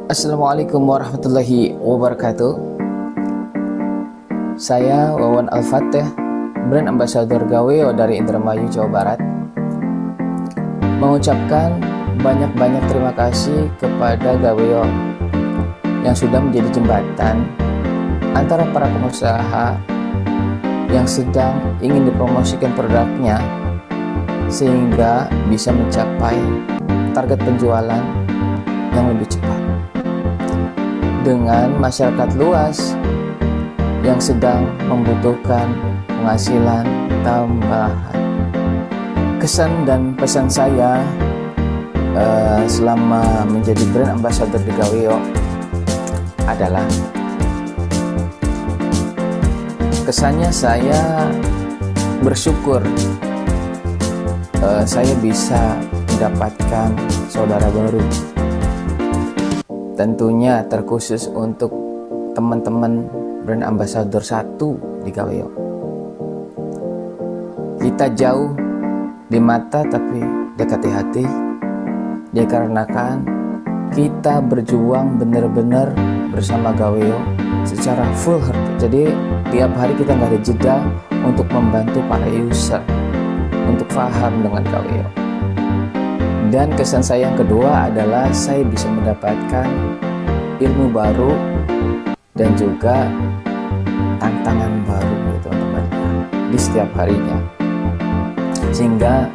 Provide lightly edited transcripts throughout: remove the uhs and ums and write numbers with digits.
Assalamualaikum warahmatullahi wabarakatuh. Saya Wawan Al-Fateh, brand ambassador Gaweo dari Indramayu, Jawa Barat, mengucapkan banyak-banyak terima kasih kepada Gaweo yang sudah menjadi jembatan antara para pengusaha yang sedang ingin dipromosikan produknya sehingga bisa mencapai target penjualan yang lebih cepat dengan masyarakat luas yang sedang membutuhkan penghasilan tambahan. Kesan dan pesan saya selama menjadi brand ambassador di Gaweo adalah, kesannya saya bersyukur saya bisa mendapatkan saudara baru, tentunya terkhusus untuk teman-teman brand ambassador 1 di Gaweo. Kita jauh di mata tapi dekat di hati, dikarenakan kita berjuang benar-benar bersama Gaweo secara full heart. Jadi tiap hari kita nggak ada jeda untuk membantu para user untuk paham dengan Gaweo. Dan kesan saya yang kedua adalah saya bisa mendapatkan ilmu baru dan juga tantangan baru gitu teman-teman di setiap harinya, sehingga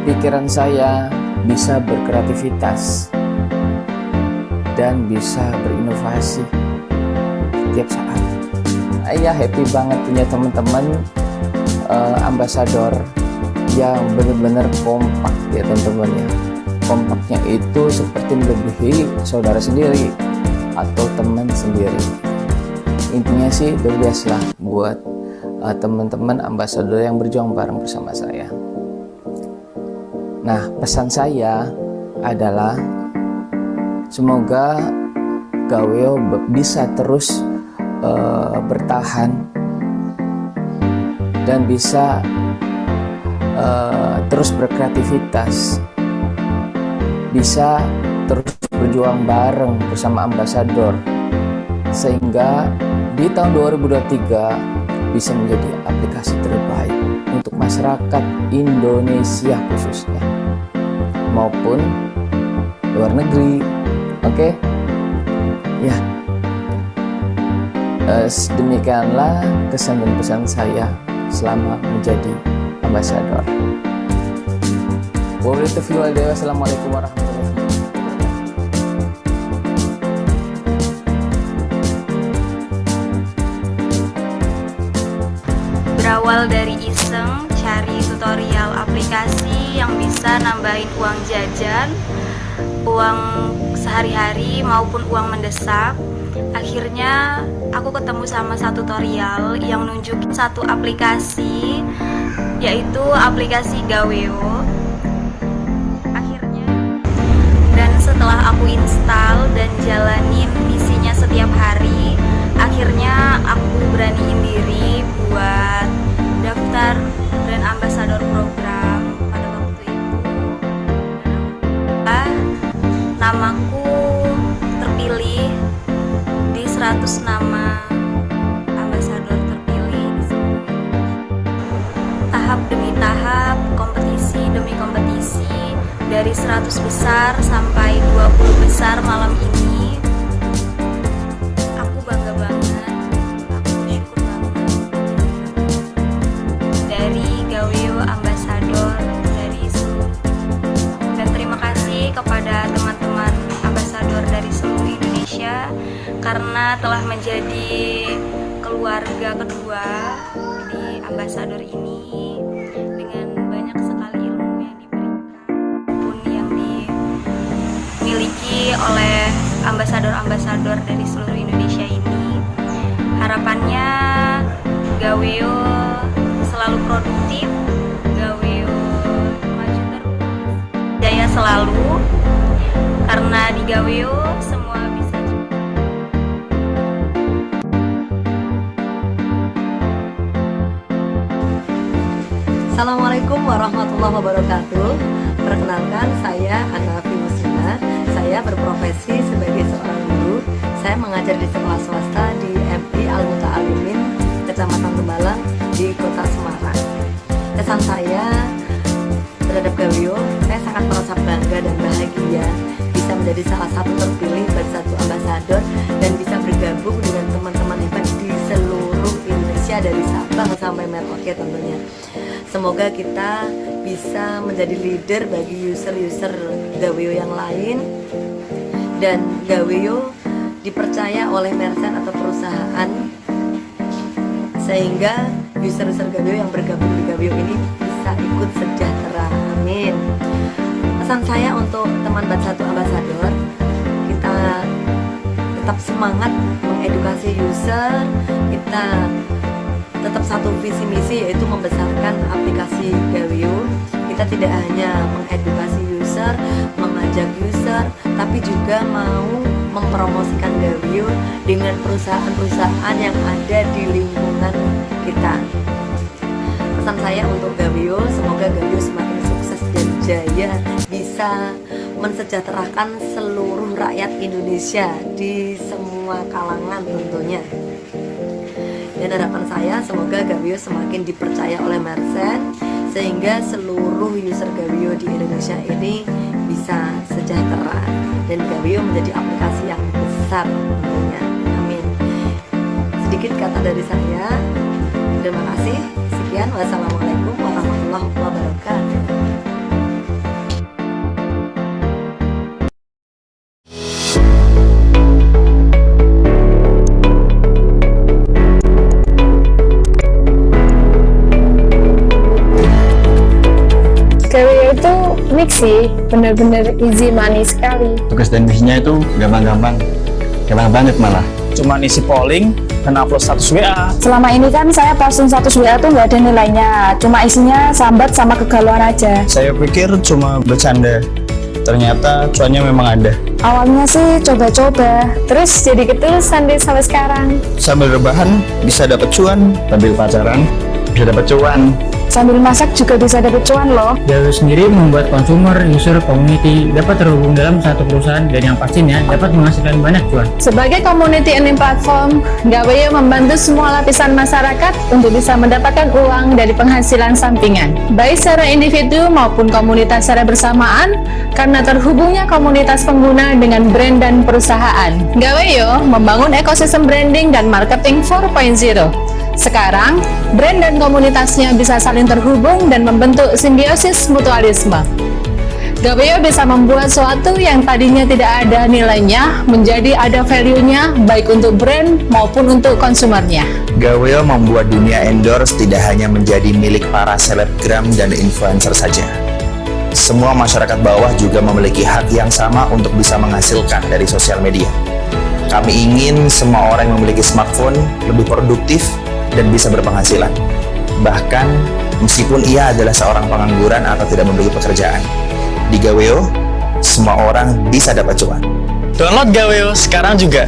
pikiran saya bisa berkreativitas dan bisa berinovasi setiap saat. Saya happy banget punya teman-teman ambasador yang benar-benar kompak ya teman-teman ya. Kompaknya itu seperti melebihi saudara sendiri atau teman sendiri. Intinya sih the best lah buat teman-teman ambasador yang berjuang bareng bersama saya. Nah, pesan saya adalah semoga Gaweo bisa terus bertahan dan bisa terus berkreativitas, bisa terus berjuang bareng bersama ambasador, sehingga di tahun 2023 bisa menjadi aplikasi terbaik untuk masyarakat Indonesia khususnya maupun luar negeri. Oke? Ya. Demikianlah kesan dan pesan saya selama menjadi ambasador. Wassalamualaikum warahmatullahi wabarakatuh. Berawal dari iseng cari tutorial aplikasi yang bisa nambahin uang jajan, uang sehari-hari maupun uang mendesak, akhirnya aku ketemu sama satu tutorial yang nunjukin satu aplikasi, yaitu aplikasi Gaweo. Akhirnya, dan setelah aku install dan jalanin misinya setiap hari, akhirnya aku beraniin diri buat daftar brand ambassador program pada waktu itu. Dan namaku terpilih di 100 nama ambasador terpilih di seluruh Indonesia. Tahap demi tahap, kompetisi demi kompetisi, dari 100 besar sampai 20 besar malam ini. Aku bangga banget, aku bersyukur banget dari Gaweo Ambassador dari seluruh. Dan terima kasih kepada teman-teman ambasador dari seluruh Indonesia karena telah menjadi keluarga kedua di ambasador ini, dengan banyak sekali ilmu yang diberikan pun yang dimiliki oleh ambasador-ambasador dari seluruh Indonesia ini. Harapannya Gaweo selalu produktif, Gaweo maju terus, jaya selalu, karena di Gaweo semua bisa. Assalamualaikum warahmatullahi wabarakatuh. Perkenalkan, saya Ana Fimusina. Saya saya berprofesi sebagai seorang guru. Saya mengajar di sekolah swasta di MI Al Muta'alimin, Kecamatan Tembalang di Kota Semarang. Kesan saya terhadap Gawio, saya sangat merasa bangga dan bahagia bisa menjadi salah satu terpilih Bersatu Ambasador dan bisa bergabung dengan teman-teman hebat di seluruh Indonesia dari Sabang sampai Merauke tentunya. Semoga kita bisa menjadi leader bagi user-user Gawio yang lain dan Gawio dipercaya oleh merchant atau perusahaan sehingga user-user Gawio yang bergabung di Gawio ini bisa ikut sejahtera. Amin. Pesan saya untuk teman Bersatu Ambasador, kita tetap semangat mengedukasi user, kita tetap satu visi misi yaitu membesarkan aplikasi Gawio. Kita tidak hanya mengedukasi user, mengajak user, tapi juga mau mempromosikan Gawio dengan perusahaan-perusahaan yang ada di lingkungan kita. Pesan saya untuk Gawio, semoga Gawio semakin sukses dan jaya, bisa mensejahterakan seluruh rakyat Indonesia di semua kalangan tentunya. Dan harapan saya semoga Gawio semakin dipercaya oleh merchant sehingga seluruh user Gawio di Indonesia ini bisa sejahtera dan Gawio menjadi aplikasi yang besar tentunya. Amin. Sedikit kata dari saya. Terima kasih. Sekian. Wassalamualaikum warahmatullahi wabarakatuh. Gawio itu mix sih, bener-bener easy money sekali. Tugas dan misinya itu gampang banget malah. Cuma isi polling dan upload status WA. Selama ini kan saya posting status WA tuh nggak ada nilainya, cuma isinya sambat sama kegalauan aja. Saya pikir cuma bercanda, ternyata cuannya memang ada. Awalnya sih coba-coba, terus jadi keterusan deh sampai sekarang. Sambil rebahan bisa dapat cuan, Sambil pacaran bisa dapat cuan. Sambil masak juga bisa dapet cuan loh. Gawio sendiri membuat consumer, user, community dapat terhubung dalam satu perusahaan dan yang pastinya dapat menghasilkan banyak cuan. Sebagai community earning platform, Gawio membantu semua lapisan masyarakat untuk bisa mendapatkan uang dari penghasilan sampingan, baik secara individu maupun komunitas secara bersamaan, karena terhubungnya komunitas pengguna dengan brand dan perusahaan. Gawio membangun ekosistem branding dan marketing 4.0. Sekarang, brand dan komunitasnya bisa saling terhubung dan membentuk simbiosis mutualisme. Gawio bisa membuat sesuatu yang tadinya tidak ada nilainya menjadi ada value-nya baik untuk brand maupun untuk konsumernya. Gawio membuat dunia endorse tidak hanya menjadi milik para selebgram dan influencer saja. Semua masyarakat bawah juga memiliki hak yang sama untuk bisa menghasilkan dari sosial media. Kami ingin semua orang yang memiliki smartphone lebih produktif dan bisa berpenghasilan. Bahkan, meskipun ia adalah seorang pengangguran atau tidak memiliki pekerjaan. Di Gawio, semua orang bisa dapat cuan. download Gawio sekarang juga.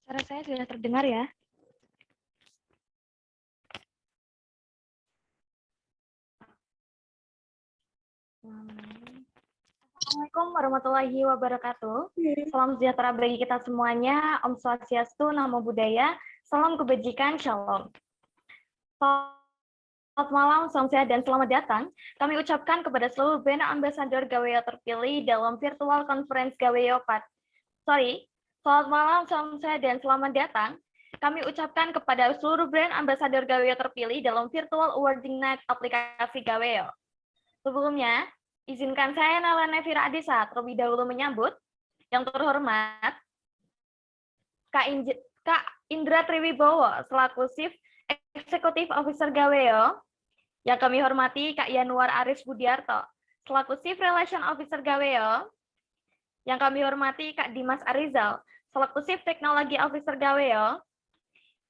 Suara saya sudah terdengar ya? Assalamualaikum warahmatullahi wabarakatuh. Salam sejahtera bagi kita semuanya. Om Swastiastu, Namo Buddhaya. Salam kebajikan, Shalom. Selamat malam, salam sehat, dan selamat datang. Kami ucapkan kepada seluruh brand ambassador Gaweo terpilih dalam virtual conference Gaweo Selamat malam, salam sehat, dan selamat datang. Kami ucapkan kepada seluruh brand ambassador Gaweo terpilih dalam virtual awarding night aplikasi Gaweo. Sebelumnya, izinkan saya Nala Nevira Adisa terlebih dahulu menyambut yang terhormat Kak Indra Triwibowo selaku Chief Executive Officer Gaweo. Yang kami hormati Kak Yanuar Aris Budiarto selaku Chief Relation Officer Gaweo. Yang kami hormati Kak Dimas Arizal selaku Chief Technology Officer Gaweo.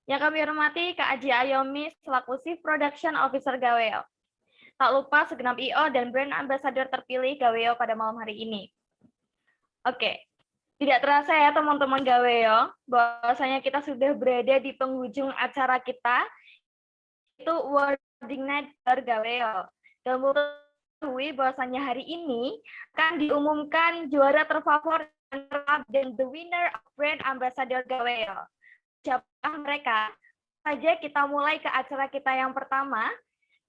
Yang kami hormati Kak Aji Ayomi selaku Chief Production Officer Gaweo. Tak lupa segenap IO dan brand ambassador terpilih Gaweo pada malam hari ini. Oke, tidak terasa ya teman-teman Gaweo, bahwasanya kita sudah berada di penghujung acara kita, itu awarding night Gaweo. Dan mengetahui bahwasanya hari ini akan diumumkan juara terfavorit dan the winner of brand ambassador Gaweo. Siapa mereka? Saja kita mulai ke acara kita yang pertama,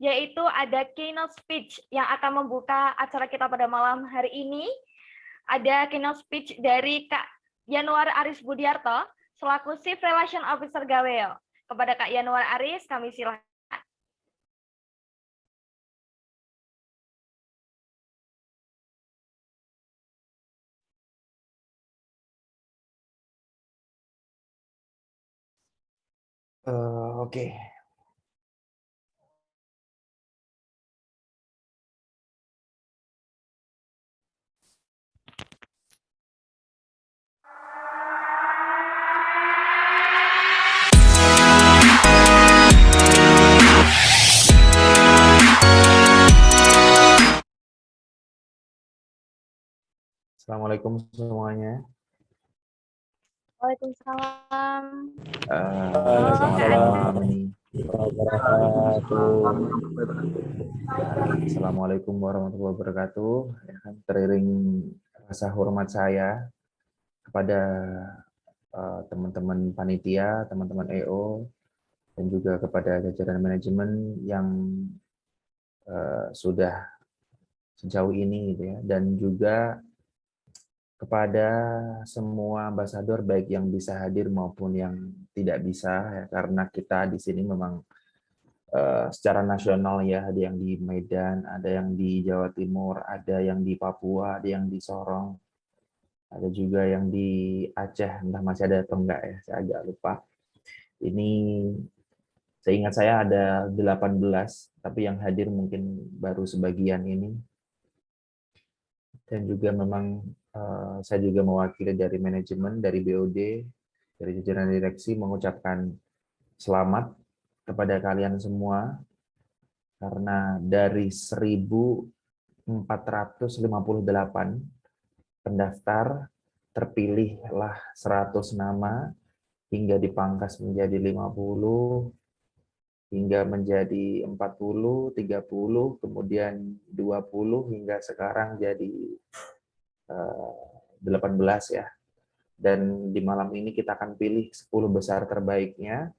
yaitu ada keynote speech yang akan membuka acara kita pada malam hari ini. Ada keynote speech dari Kak Yanuar Aris Budiarto selaku Chief Relation Officer Gaweo. Kepada Kak Yanuar Aris, kami silakan. Oke. Assalamualaikum semuanya. Waalaikumsalam. Assalamualaikum warahmatullahi wabarakatuh. Ya kan, teriring rasa hormat saya kepada teman-teman panitia, teman-teman EO, dan juga kepada jajaran manajemen yang sudah sejauh ini, gitu ya, dan juga kepada semua ambasador baik yang bisa hadir maupun yang tidak bisa, ya, karena kita di sini memang secara nasional ya, ada yang di Medan, ada yang di Jawa Timur, ada yang di Papua, ada yang di Sorong, ada juga yang di Aceh, entah masih ada atau enggak ya, saya agak lupa. Ini seingat saya ada 18, tapi yang hadir mungkin baru sebagian ini. Dan juga memang saya juga mewakili dari manajemen, dari BOD, dari jajaran direksi mengucapkan selamat kepada kalian semua, karena dari 1.458 pendaftar terpilihlah 100 nama hingga dipangkas menjadi 50, hingga menjadi 40, 30, kemudian 20, hingga sekarang jadi 18 ya. Dan di malam ini kita akan pilih 10 besar terbaiknya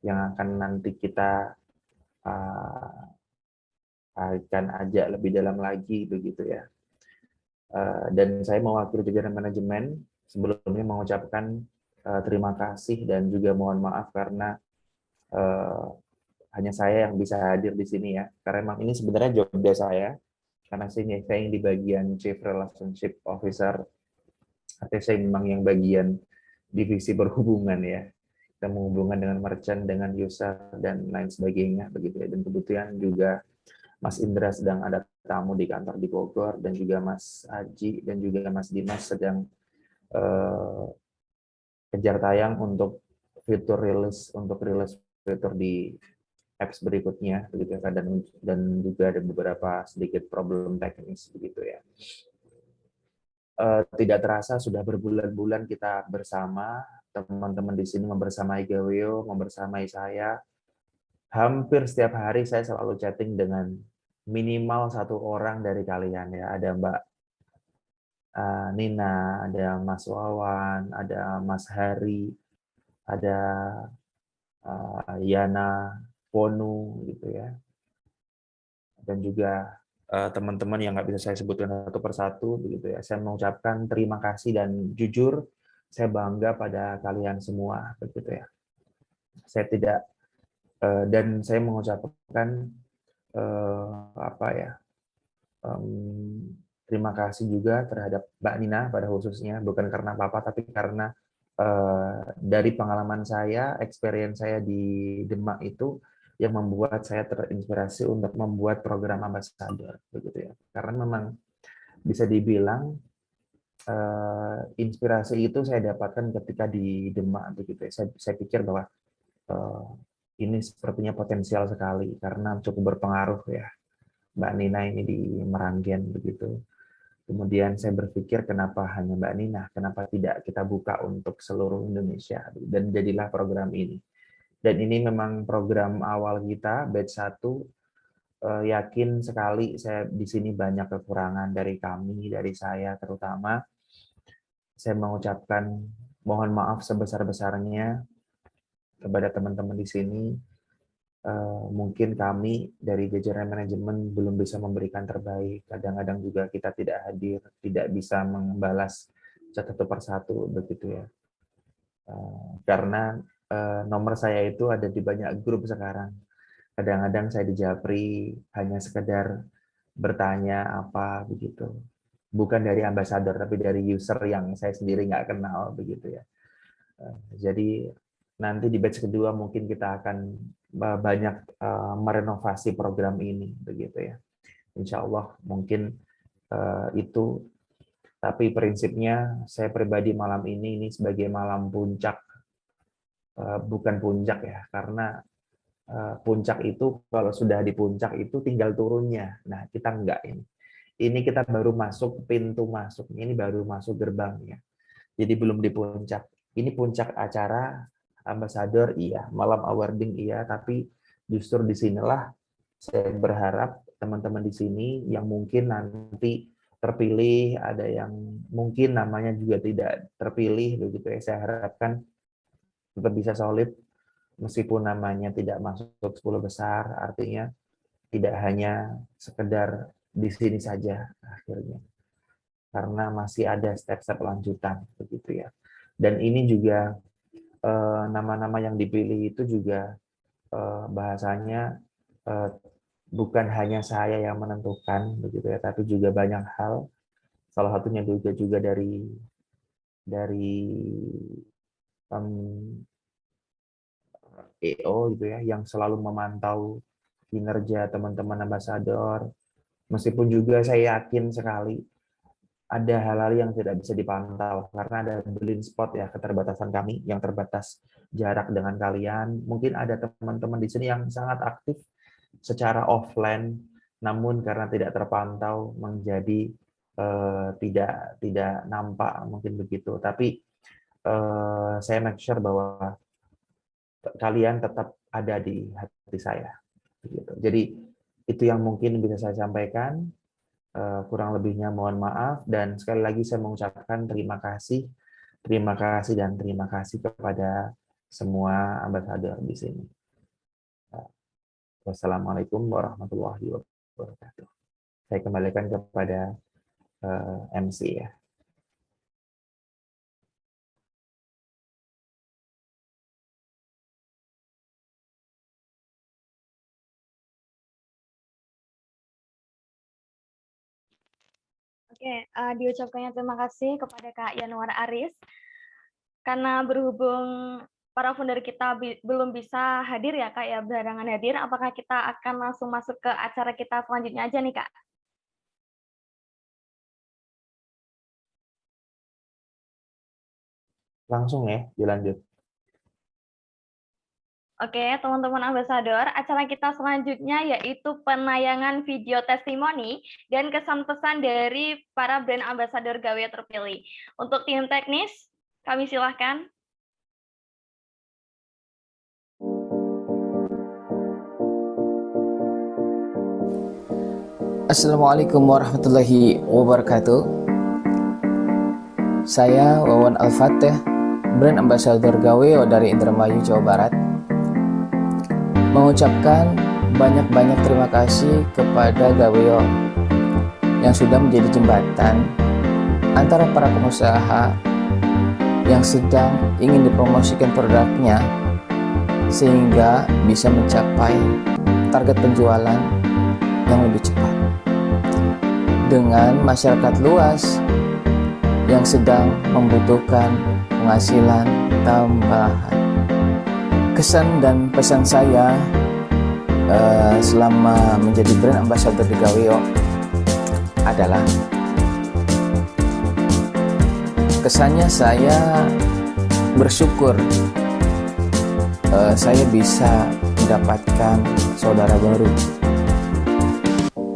yang akan nanti kita akan ajak lebih dalam lagi begitu ya. Dan saya mewakili jajaran manajemen sebelumnya mengucapkan terima kasih dan juga mohon maaf karena hanya saya yang bisa hadir di sini ya. Karena memang ini sebenarnya job desk saya, karena saya yang di bagian Chief Relationship Officer, artinya saya memang yang bagian divisi berhubungan ya. Kita menghubungkan dengan merchant, dengan user, dan lain sebagainya begitu ya. Dan kebetulan juga Mas Indra sedang ada tamu di kantor di Bogor, dan juga Mas Aji dan juga Mas Dimas sedang kejar tayang untuk fitur rilis, fitur di apps berikutnya begitu ya, dan juga ada beberapa sedikit problem teknis begitu ya. tidak terasa sudah berbulan-bulan kita bersama, teman-teman di sini membersamai Gaweo, membersamai saya. Hampir setiap hari saya selalu chatting dengan minimal satu orang dari kalian ya. Ada Mbak Nina, ada Mas Wawan, ada Mas Hari, ada Yana, Ponu gitu ya. Dan juga teman-teman yang nggak bisa saya sebutkan satu persatu begitu ya. Saya mengucapkan terima kasih dan jujur saya bangga pada kalian semua begitu ya. Saya tidak dan saya mengucapkan apa ya, terima kasih juga terhadap Mbak Nina pada khususnya, bukan karena apa-apa tapi karena dari pengalaman saya, experience saya di Demak itu yang membuat saya terinspirasi untuk membuat program ambassador begitu ya. Karena memang bisa dibilang inspirasi itu saya dapatkan ketika di Demak begitu ya. Saya pikir bahwa ini sepertinya potensial sekali karena cukup berpengaruh ya Mbak Nina ini di Meranggen begitu. Kemudian saya berpikir kenapa hanya Mbak Nina, kenapa tidak kita buka untuk seluruh Indonesia, dan jadilah program ini. Dan ini memang program awal kita, batch 1, yakin sekali saya di sini banyak kekurangan dari kami, dari saya terutama. Saya mengucapkan mohon maaf sebesar-besarnya kepada teman-teman di sini. Mungkin kami dari jajaran manajemen belum bisa memberikan terbaik. Kadang-kadang juga kita tidak hadir, tidak bisa membalas satu persatu begitu ya. Karena nomor saya itu ada di banyak grup sekarang. Kadang-kadang saya di Japri hanya sekedar bertanya apa begitu. Bukan dari ambasador tapi dari user yang saya sendiri nggak kenal begitu ya. Jadi nanti di batch kedua mungkin kita akan banyak merenovasi program ini begitu ya. Insya Allah mungkin itu, tapi prinsipnya saya pribadi malam ini sebagai malam puncak, bukan puncak ya, karena puncak itu kalau sudah di puncak itu tinggal turunnya. Nah kita enggak ini. Ini kita baru masuk pintu masuk, ini baru masuk gerbangnya. Jadi belum di puncak. Ini puncak acara Ambassador iya, malam awarding iya, tapi justru disinilah saya berharap teman-teman di sini yang mungkin nanti terpilih, ada yang mungkin namanya juga tidak terpilih begitu ya. Saya harapkan tetap bisa solid meskipun namanya tidak masuk 10 besar, artinya tidak hanya sekedar di sini saja akhirnya. Karena masih ada step-step lanjutan begitu ya. Dan ini juga nama-nama yang dipilih itu juga bahasanya bukan hanya saya yang menentukan begitu ya, tapi juga banyak hal. Salah satunya juga dari EO gitu ya, yang selalu memantau kinerja teman-teman ambasador. Meskipun juga saya yakin sekali ada hal-hal yang tidak bisa dipantau karena ada blind spot ya, keterbatasan kami yang terbatas jarak dengan kalian. Mungkin ada teman-teman di sini yang sangat aktif secara offline, namun karena tidak terpantau menjadi tidak nampak mungkin begitu. Tapi saya make sure bahwa kalian tetap ada di hati saya. Jadi itu yang mungkin bisa saya sampaikan. Kurang lebihnya mohon maaf, dan sekali lagi saya mengucapkan terima kasih dan terima kasih kepada semua ambasador di sini. Wassalamualaikum warahmatullahi wabarakatuh. Saya kembalikan kepada MC ya. Oke, diucapkannya terima kasih kepada Kak Yanuar Aris. Karena berhubung para founder kita belum bisa hadir ya Kak ya, berhalangan hadir, apakah kita akan langsung masuk ke acara kita selanjutnya aja nih Kak? Langsung ya, dilanjut. Oke, teman-teman ambasador, acara kita selanjutnya yaitu penayangan video testimoni dan kesan pesan dari para brand ambasador Gawe terpilih. Untuk tim teknis, kami silahkan. Assalamualaikum warahmatullahi wabarakatuh. Saya Wawan Al-Fatih, brand ambassador Gaweo dari Indramayu, Jawa Barat. Mengucapkan banyak-banyak terima kasih kepada Gaweo yang sudah menjadi jembatan antara para pengusaha yang sedang ingin dipromosikan produknya sehingga bisa mencapai target penjualan yang lebih cepat dengan masyarakat luas yang sedang membutuhkan penghasilan tambahan. Kesan dan pesan saya selama menjadi brand ambassador di Gaweo adalah kesannya saya bersyukur saya bisa mendapatkan saudara baru,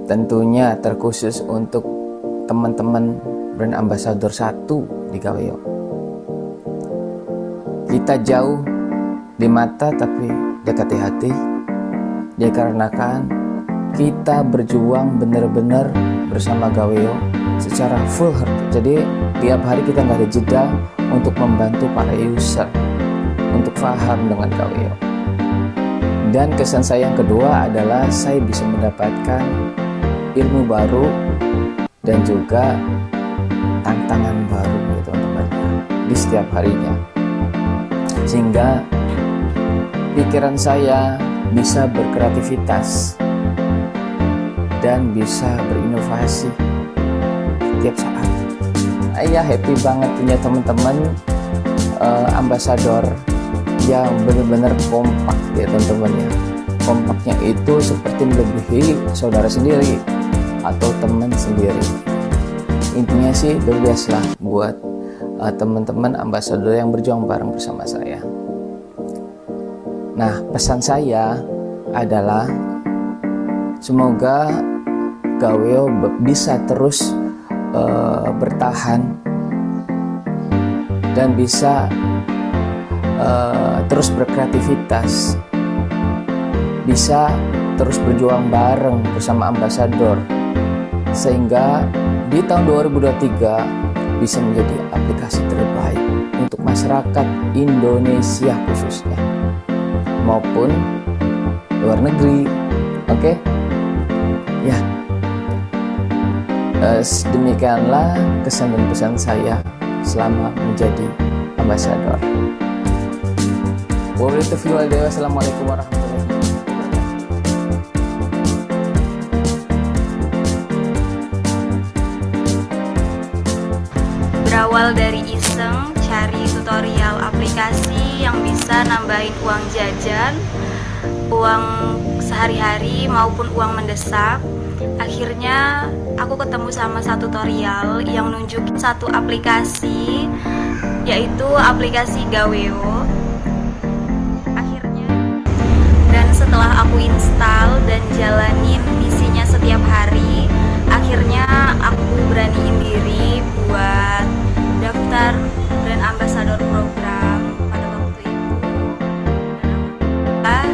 tentunya terkhusus untuk teman-teman brand ambassador 1 di Gaweo. Kita jauh di mata tapi dekat di hati, dikarenakan kita berjuang benar-benar bersama Gaweo secara full heart. Jadi tiap hari kita nggak ada jeda untuk membantu para user untuk paham dengan Gaweo. Dan kesan saya yang kedua adalah saya bisa mendapatkan ilmu baru dan juga tantangan baru ya teman-teman di setiap harinya, sehingga pikiran saya bisa berkreativitas dan bisa berinovasi tiap saat. Saya happy banget punya teman-teman ambasador yang benar-benar kompak ya teman-teman ya. Kompaknya itu seperti melebihi saudara sendiri atau teman sendiri. Intinya sih the best lah buat teman-teman ambasador yang berjuang bareng bersama saya. Nah, pesan saya adalah semoga Gaweo bisa terus bertahan dan bisa terus berkreativitas, bisa terus berjuang bareng bersama ambasador, sehingga di tahun 2023 bisa menjadi aplikasi terbaik untuk masyarakat Indonesia khususnya maupun luar negeri. Oke? Ya. Demikianlah kesan dan pesan saya selama menjadi ambasador. Wabillahi taufiq wal hidayah. Wassalamualaikum warahmatullahi wabarakatuh. Berawal dari iseng cari tutorial aplikasi yang bisa nambahin uang jajan, uang sehari-hari maupun uang mendesak, akhirnya aku ketemu sama satu tutorial yang nunjukin satu aplikasi, yaitu aplikasi Gaweo. Akhirnya, dan setelah aku install dan jalanin misinya setiap hari, akhirnya aku beraniin diri buat daftar brand ambassador program pada waktu itu. Dan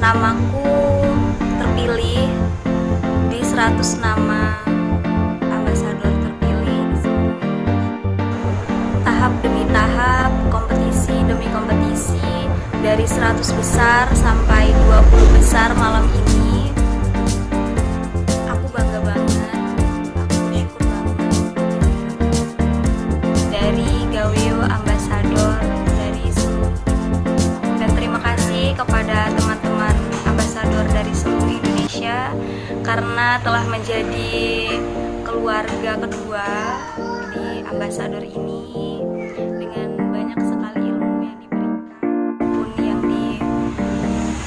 namaku terpilih di 100 nama ambasador terpilih. Tahap demi tahap, kompetisi demi kompetisi, dari 100 besar sampai 20 besar malam ini. Aku bangga banget, aku bersyukur banget dari Gaweo Ambassador dari seluruh. Dan terima kasih kepada teman-teman ambasador dari seluruh Indonesia karena telah menjadi keluarga kedua di ambasador ini, dengan banyak sekali ilmu yang diberikan pun yang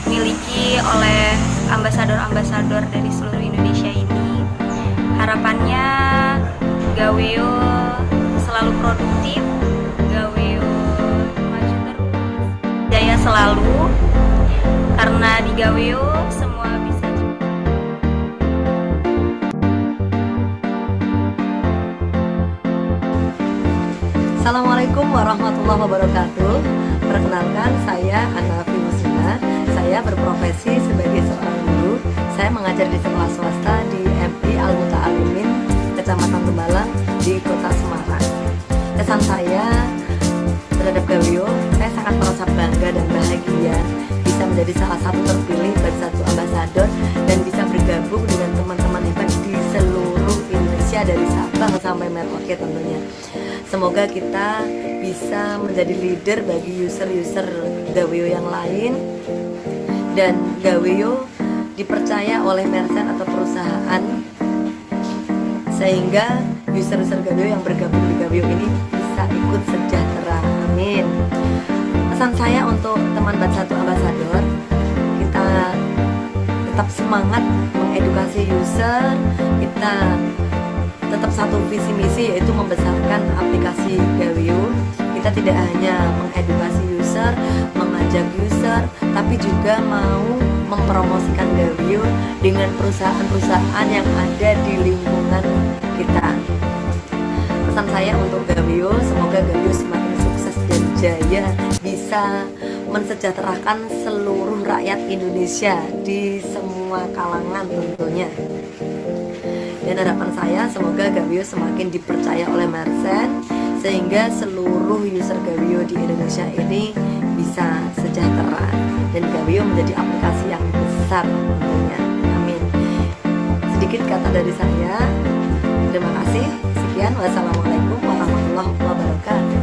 dimiliki oleh ambasador-ambasador dari seluruh Indonesia ini. Harapannya Gaweo selalu produktif, Gaweo maju terus, jaya selalu, Gaweo semua bisa. Assalamualaikum warahmatullahi wabarakatuh. Perkenalkan, saya Anafi Musina. Saya berprofesi sebagai seorang guru. Saya mengajar di sekolah swasta di MI Al Muta'alimin, Kecamatan Tembalang, di Kota Semarang. Kesan saya terhadap Gaweo, saya sangat merasa bangga dan bahagia bisa menjadi salah satu terpilih Batch 1 Ambasador dan bisa bergabung dengan teman-teman hebat di seluruh Indonesia dari Sabang sampai Merauke tentunya. Semoga kita bisa menjadi leader bagi user-user Gaweo yang lain dan Gaweo dipercaya oleh merchant atau perusahaan sehingga user-user Gaweo yang bergabung di Gaweo ini bisa ikut sejahtera. Amin. Pesan saya untuk teman Batch 1 Ambasador, kita tetap semangat mengedukasi user, kita tetap satu visi misi yaitu membesarkan aplikasi Gaweo. Kita tidak hanya mengedukasi user, mengajak user, tapi juga mau mempromosikan Gaweo dengan perusahaan-perusahaan yang ada di lingkungan kita. Pesan saya untuk Gaweo, semoga Gaweo semakin sukses dan jaya, bisa mensejahterakan seluruh rakyat Indonesia di semua kalangan tentunya. Dan harapan saya semoga Gaweo semakin dipercaya oleh merchant sehingga seluruh user Gaweo di Indonesia ini bisa sejahtera dan Gaweo menjadi aplikasi yang besar tentunya. Amin. Sedikit kata dari saya. Terima kasih. Sekian. Wassalamualaikum warahmatullahi wabarakatuh.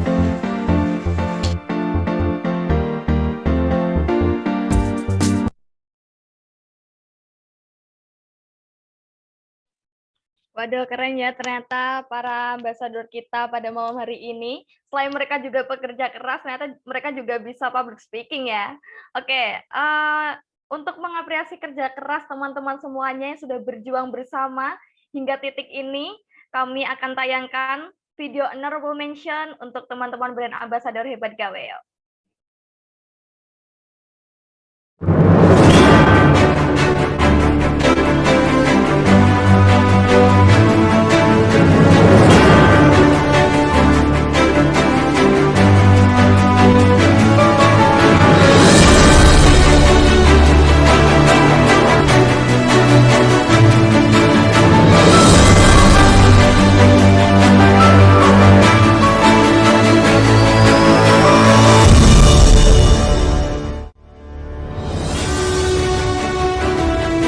Waduh, keren ya ternyata para ambasador kita pada malam hari ini. Selain mereka juga pekerja keras, ternyata mereka juga bisa public speaking ya. Oke, untuk mengapresiasi kerja keras teman-teman semuanya yang sudah berjuang bersama hingga titik ini, kami akan tayangkan video honorable mention untuk teman-teman brand ambasador hebat Gaweo.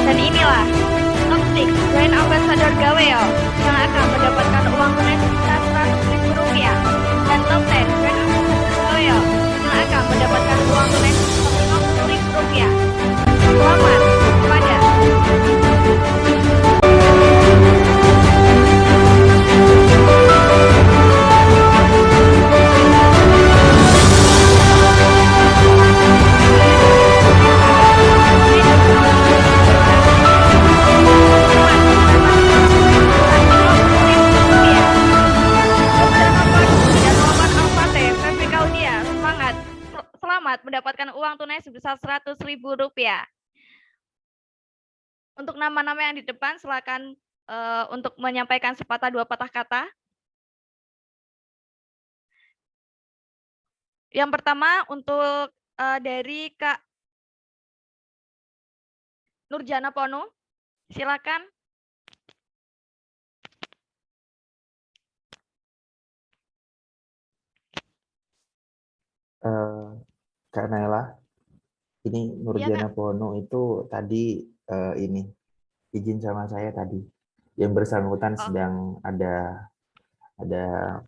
Dan inilah top 6 brand ambassador Gaweo yang akan mendapatkan uang tunai sebesar Rp100.000 dan top 10 brand ambassador Gaweo yang akan mendapatkan uang tunai sebesar Rp50.000. Selamat kepada mendapatkan uang tunai sebesar Rp100.000. Untuk nama-nama yang di depan, silakan untuk menyampaikan sepatah dua patah kata. Yang pertama untuk dari Kak Nurjana Ponu, silakan. Kak Naila, ini Nurjana Pono itu tadi ini izin sama saya tadi. Yang bersangkutan sedang ada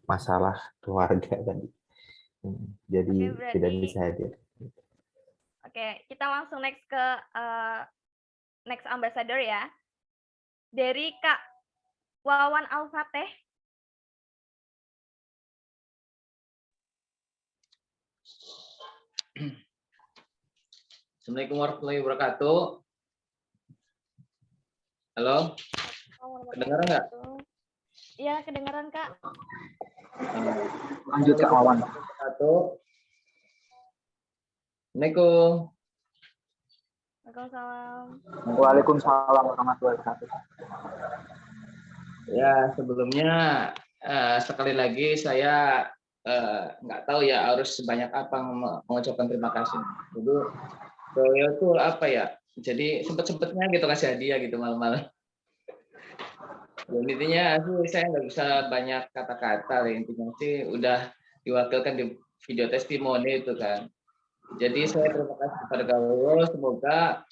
masalah keluarga tadi. Jadi tidak bisa hadir. Oke, kita langsung next ke next ambassador ya. Dari Kak Wawan Al-Fateh. Assalamualaikum warahmatullahi wabarakatuh. Halo, kedengaran nggak? Iya, kedengaran Kak. Lanjut Kak Wawan. Assalamualaikum. Waalaikumsalam. Waalaikumsalam warahmatullahi wabarakatuh. Ya, sebelumnya sekali lagi saya nggak tahu ya harus sebanyak apa mengucapkan terima kasih. Jadi beliau itu apa ya? Jadi sempet-sempetnya gitu kasih hadiah gitu malam-malam. Dan intinya sih saya nggak bisa banyak kata-kata, intinya sih udah diwakilkan di video testimoni itu kan. Jadi saya terima kasih kepada Gaweo, semoga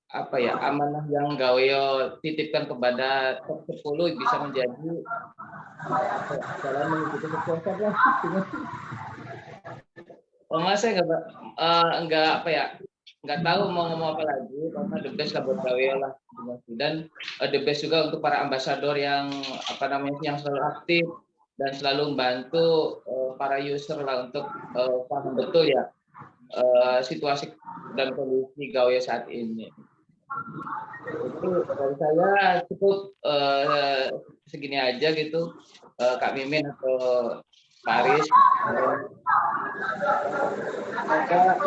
apa ya amanah yang Gaweo titipkan kepada top 10 bisa menjadi jalan menuju kesuksesan lah. Oh mas saya nggak apa ya nggak tahu mau ngomong apa lagi karena the best lah buat Gaweo lah dan the best juga untuk para ambasador yang apa namanya yang selalu aktif dan selalu membantu para user lah untuk paham betul ya situasi dan kondisi Gaweo saat ini. Itu dari saya cukup segini aja gitu, Kak Mimin atau Pak Aris. Maka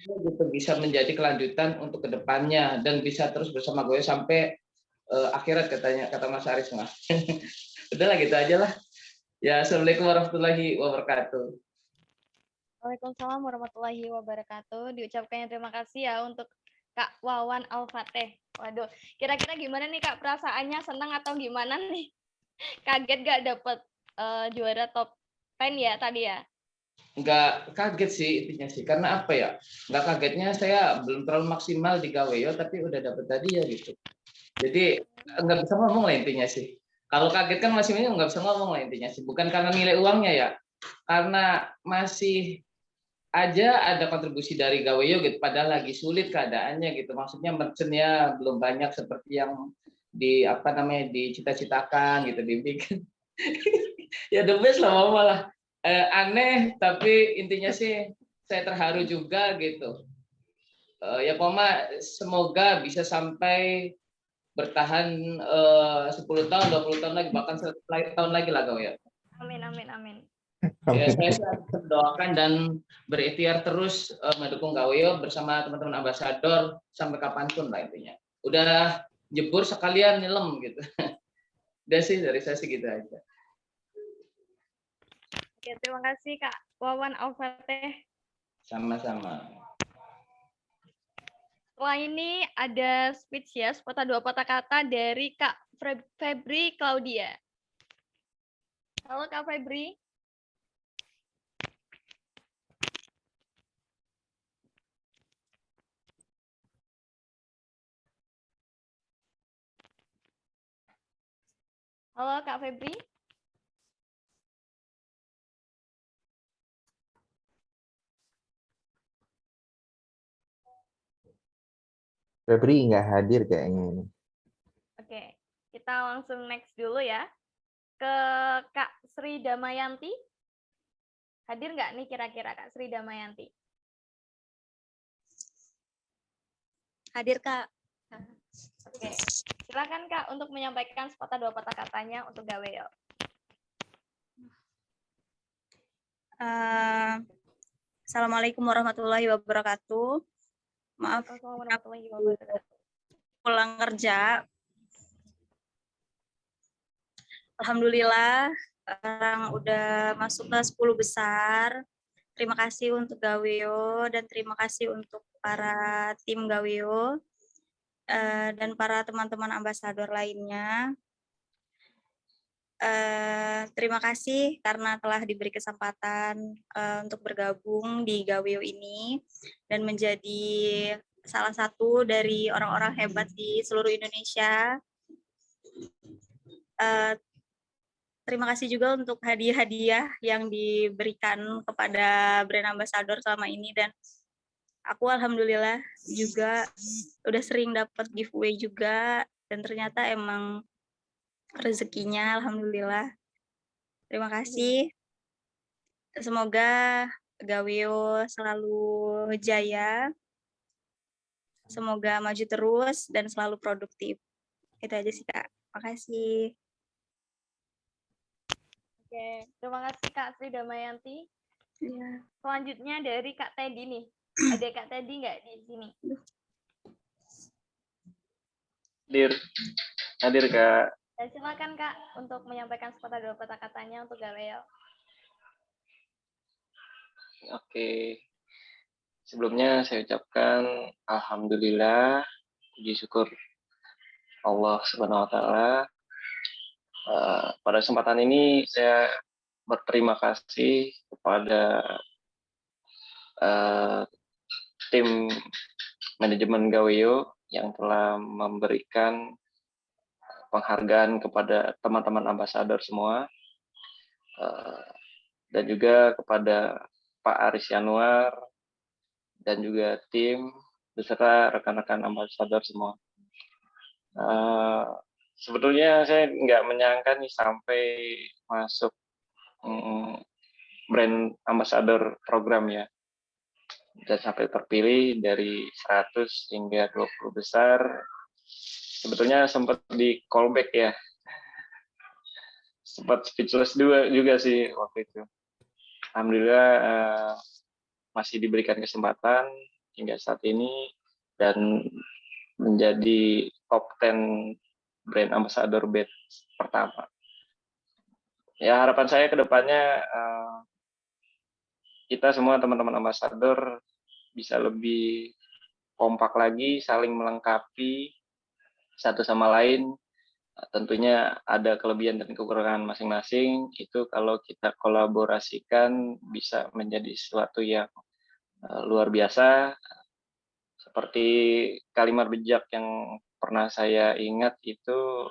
gitu bisa menjadi kelanjutan untuk kedepannya dan bisa terus bersama Gaweo sampai akhirat katanya kata Mas Aris mah. Udah lah gitu aja lah. Ya, assalamualaikum warahmatullahi wabarakatuh. Waalaikumsalam warahmatullahi wabarakatuh. Diucapkan terima kasih ya untuk Kak Wawan Al-Fateh. Waduh, kira-kira gimana nih Kak perasaannya, senang atau gimana nih? Kaget gak dapet juara top 10 ya tadi ya? Nggak kaget sih intinya sih, karena apa ya? Nggak kagetnya saya belum terlalu maksimal di Gaweo, tapi udah dapet tadi ya gitu. Jadi nggak bisa ngomong lah intinya sih. Kalau kaget kan masih ini nggak bisa ngomong lah intinya sih. Bukan karena nilai uangnya ya, karena masih aja ada kontribusi dari Gaweo gitu, padahal lagi sulit keadaannya gitu. Maksudnya merchant-nya belum banyak seperti yang di apa namanya dicita-citakan gitu dibikin. Ya the best lah mama lah. Aneh tapi intinya sih saya terharu juga gitu. Ya Poma semoga bisa sampai bertahan 10 tahun, 20 tahun lagi, bahkan 100 tahun lagi lah Gaweo. Amin, amin, amin. Ya, saya doakan dan berikhtiar terus mendukung Gaweo bersama teman-teman ambasador sampai kapanpun lah intinya. Udah jebur sekalian nyelam gitu. Udah sih dari saya sih gitu aja. Oke, terima kasih Kak Wawan Al-Fateh. Sama-sama. Setelah ini ada speech ya, sepatah dua patah kata dari Kak Febri Claudia. Halo Kak Febri. Halo Kak Febri. Febri nggak hadir kayaknya ini. Oke, kita langsung next dulu ya. Ke Kak Sri Damayanti. Hadir nggak nih kira-kira Kak Sri Damayanti? Hadir Kak. Oke, silakan Kak untuk menyampaikan sepatah dua patah katanya untuk Gaweo. Assalamualaikum warahmatullahi wabarakatuh. Maaf, Assalamualaikum warahmatullahi wabarakatuh. pulang kerja. Alhamdulillah, sekarang udah masuk ke 10 besar. Terima kasih untuk Gaweo dan terima kasih untuk para tim Gaweo dan para teman-teman ambasador lainnya. Terima kasih karena telah diberi kesempatan untuk bergabung di Gaweo ini dan menjadi salah satu dari orang-orang hebat di seluruh Indonesia. Terima kasih juga untuk hadiah-hadiah yang diberikan kepada brand ambassador selama ini dan aku alhamdulillah juga udah sering dapat giveaway juga dan ternyata emang rezekinya alhamdulillah. Terima kasih. Semoga Gaweo selalu jaya. Semoga maju terus dan selalu produktif. Itu aja sih Kak. Makasih. Oke, terima kasih Kak Sri Damayanti. Ya. Selanjutnya dari Kak Teddy nih. Ada Kak Teddy nggak di sini? Hadir Kak. Ya, silakan Kak untuk menyampaikan sepatah dua patah katanya untuk Gaweo. Oke. Sebelumnya saya ucapkan alhamdulillah, puji syukur Allah Subhanahu wa taala. Pada kesempatan ini saya berterima kasih kepada tim manajemen Gaweo yang telah memberikan penghargaan kepada teman-teman ambasador semua, dan juga kepada Pak Aris Yanuar dan juga tim beserta rekan-rekan ambasador semua. Sebetulnya saya nggak menyangka nih sampai masuk brand ambassador program ya, dan sampai terpilih dari 100 hingga 20 besar. Sebetulnya sempat di callback ya, sempat speechless juga sih waktu itu. Alhamdulillah masih diberikan kesempatan hingga saat ini dan menjadi top 10 brand ambassador batch pertama. Ya, harapan saya ke depannya kita semua teman-teman ambassador bisa lebih kompak lagi, saling melengkapi satu sama lain. Tentunya ada kelebihan dan kekurangan masing-masing, itu kalau kita kolaborasikan bisa menjadi sesuatu yang luar biasa. Seperti kalimat bijak yang pernah saya ingat itu,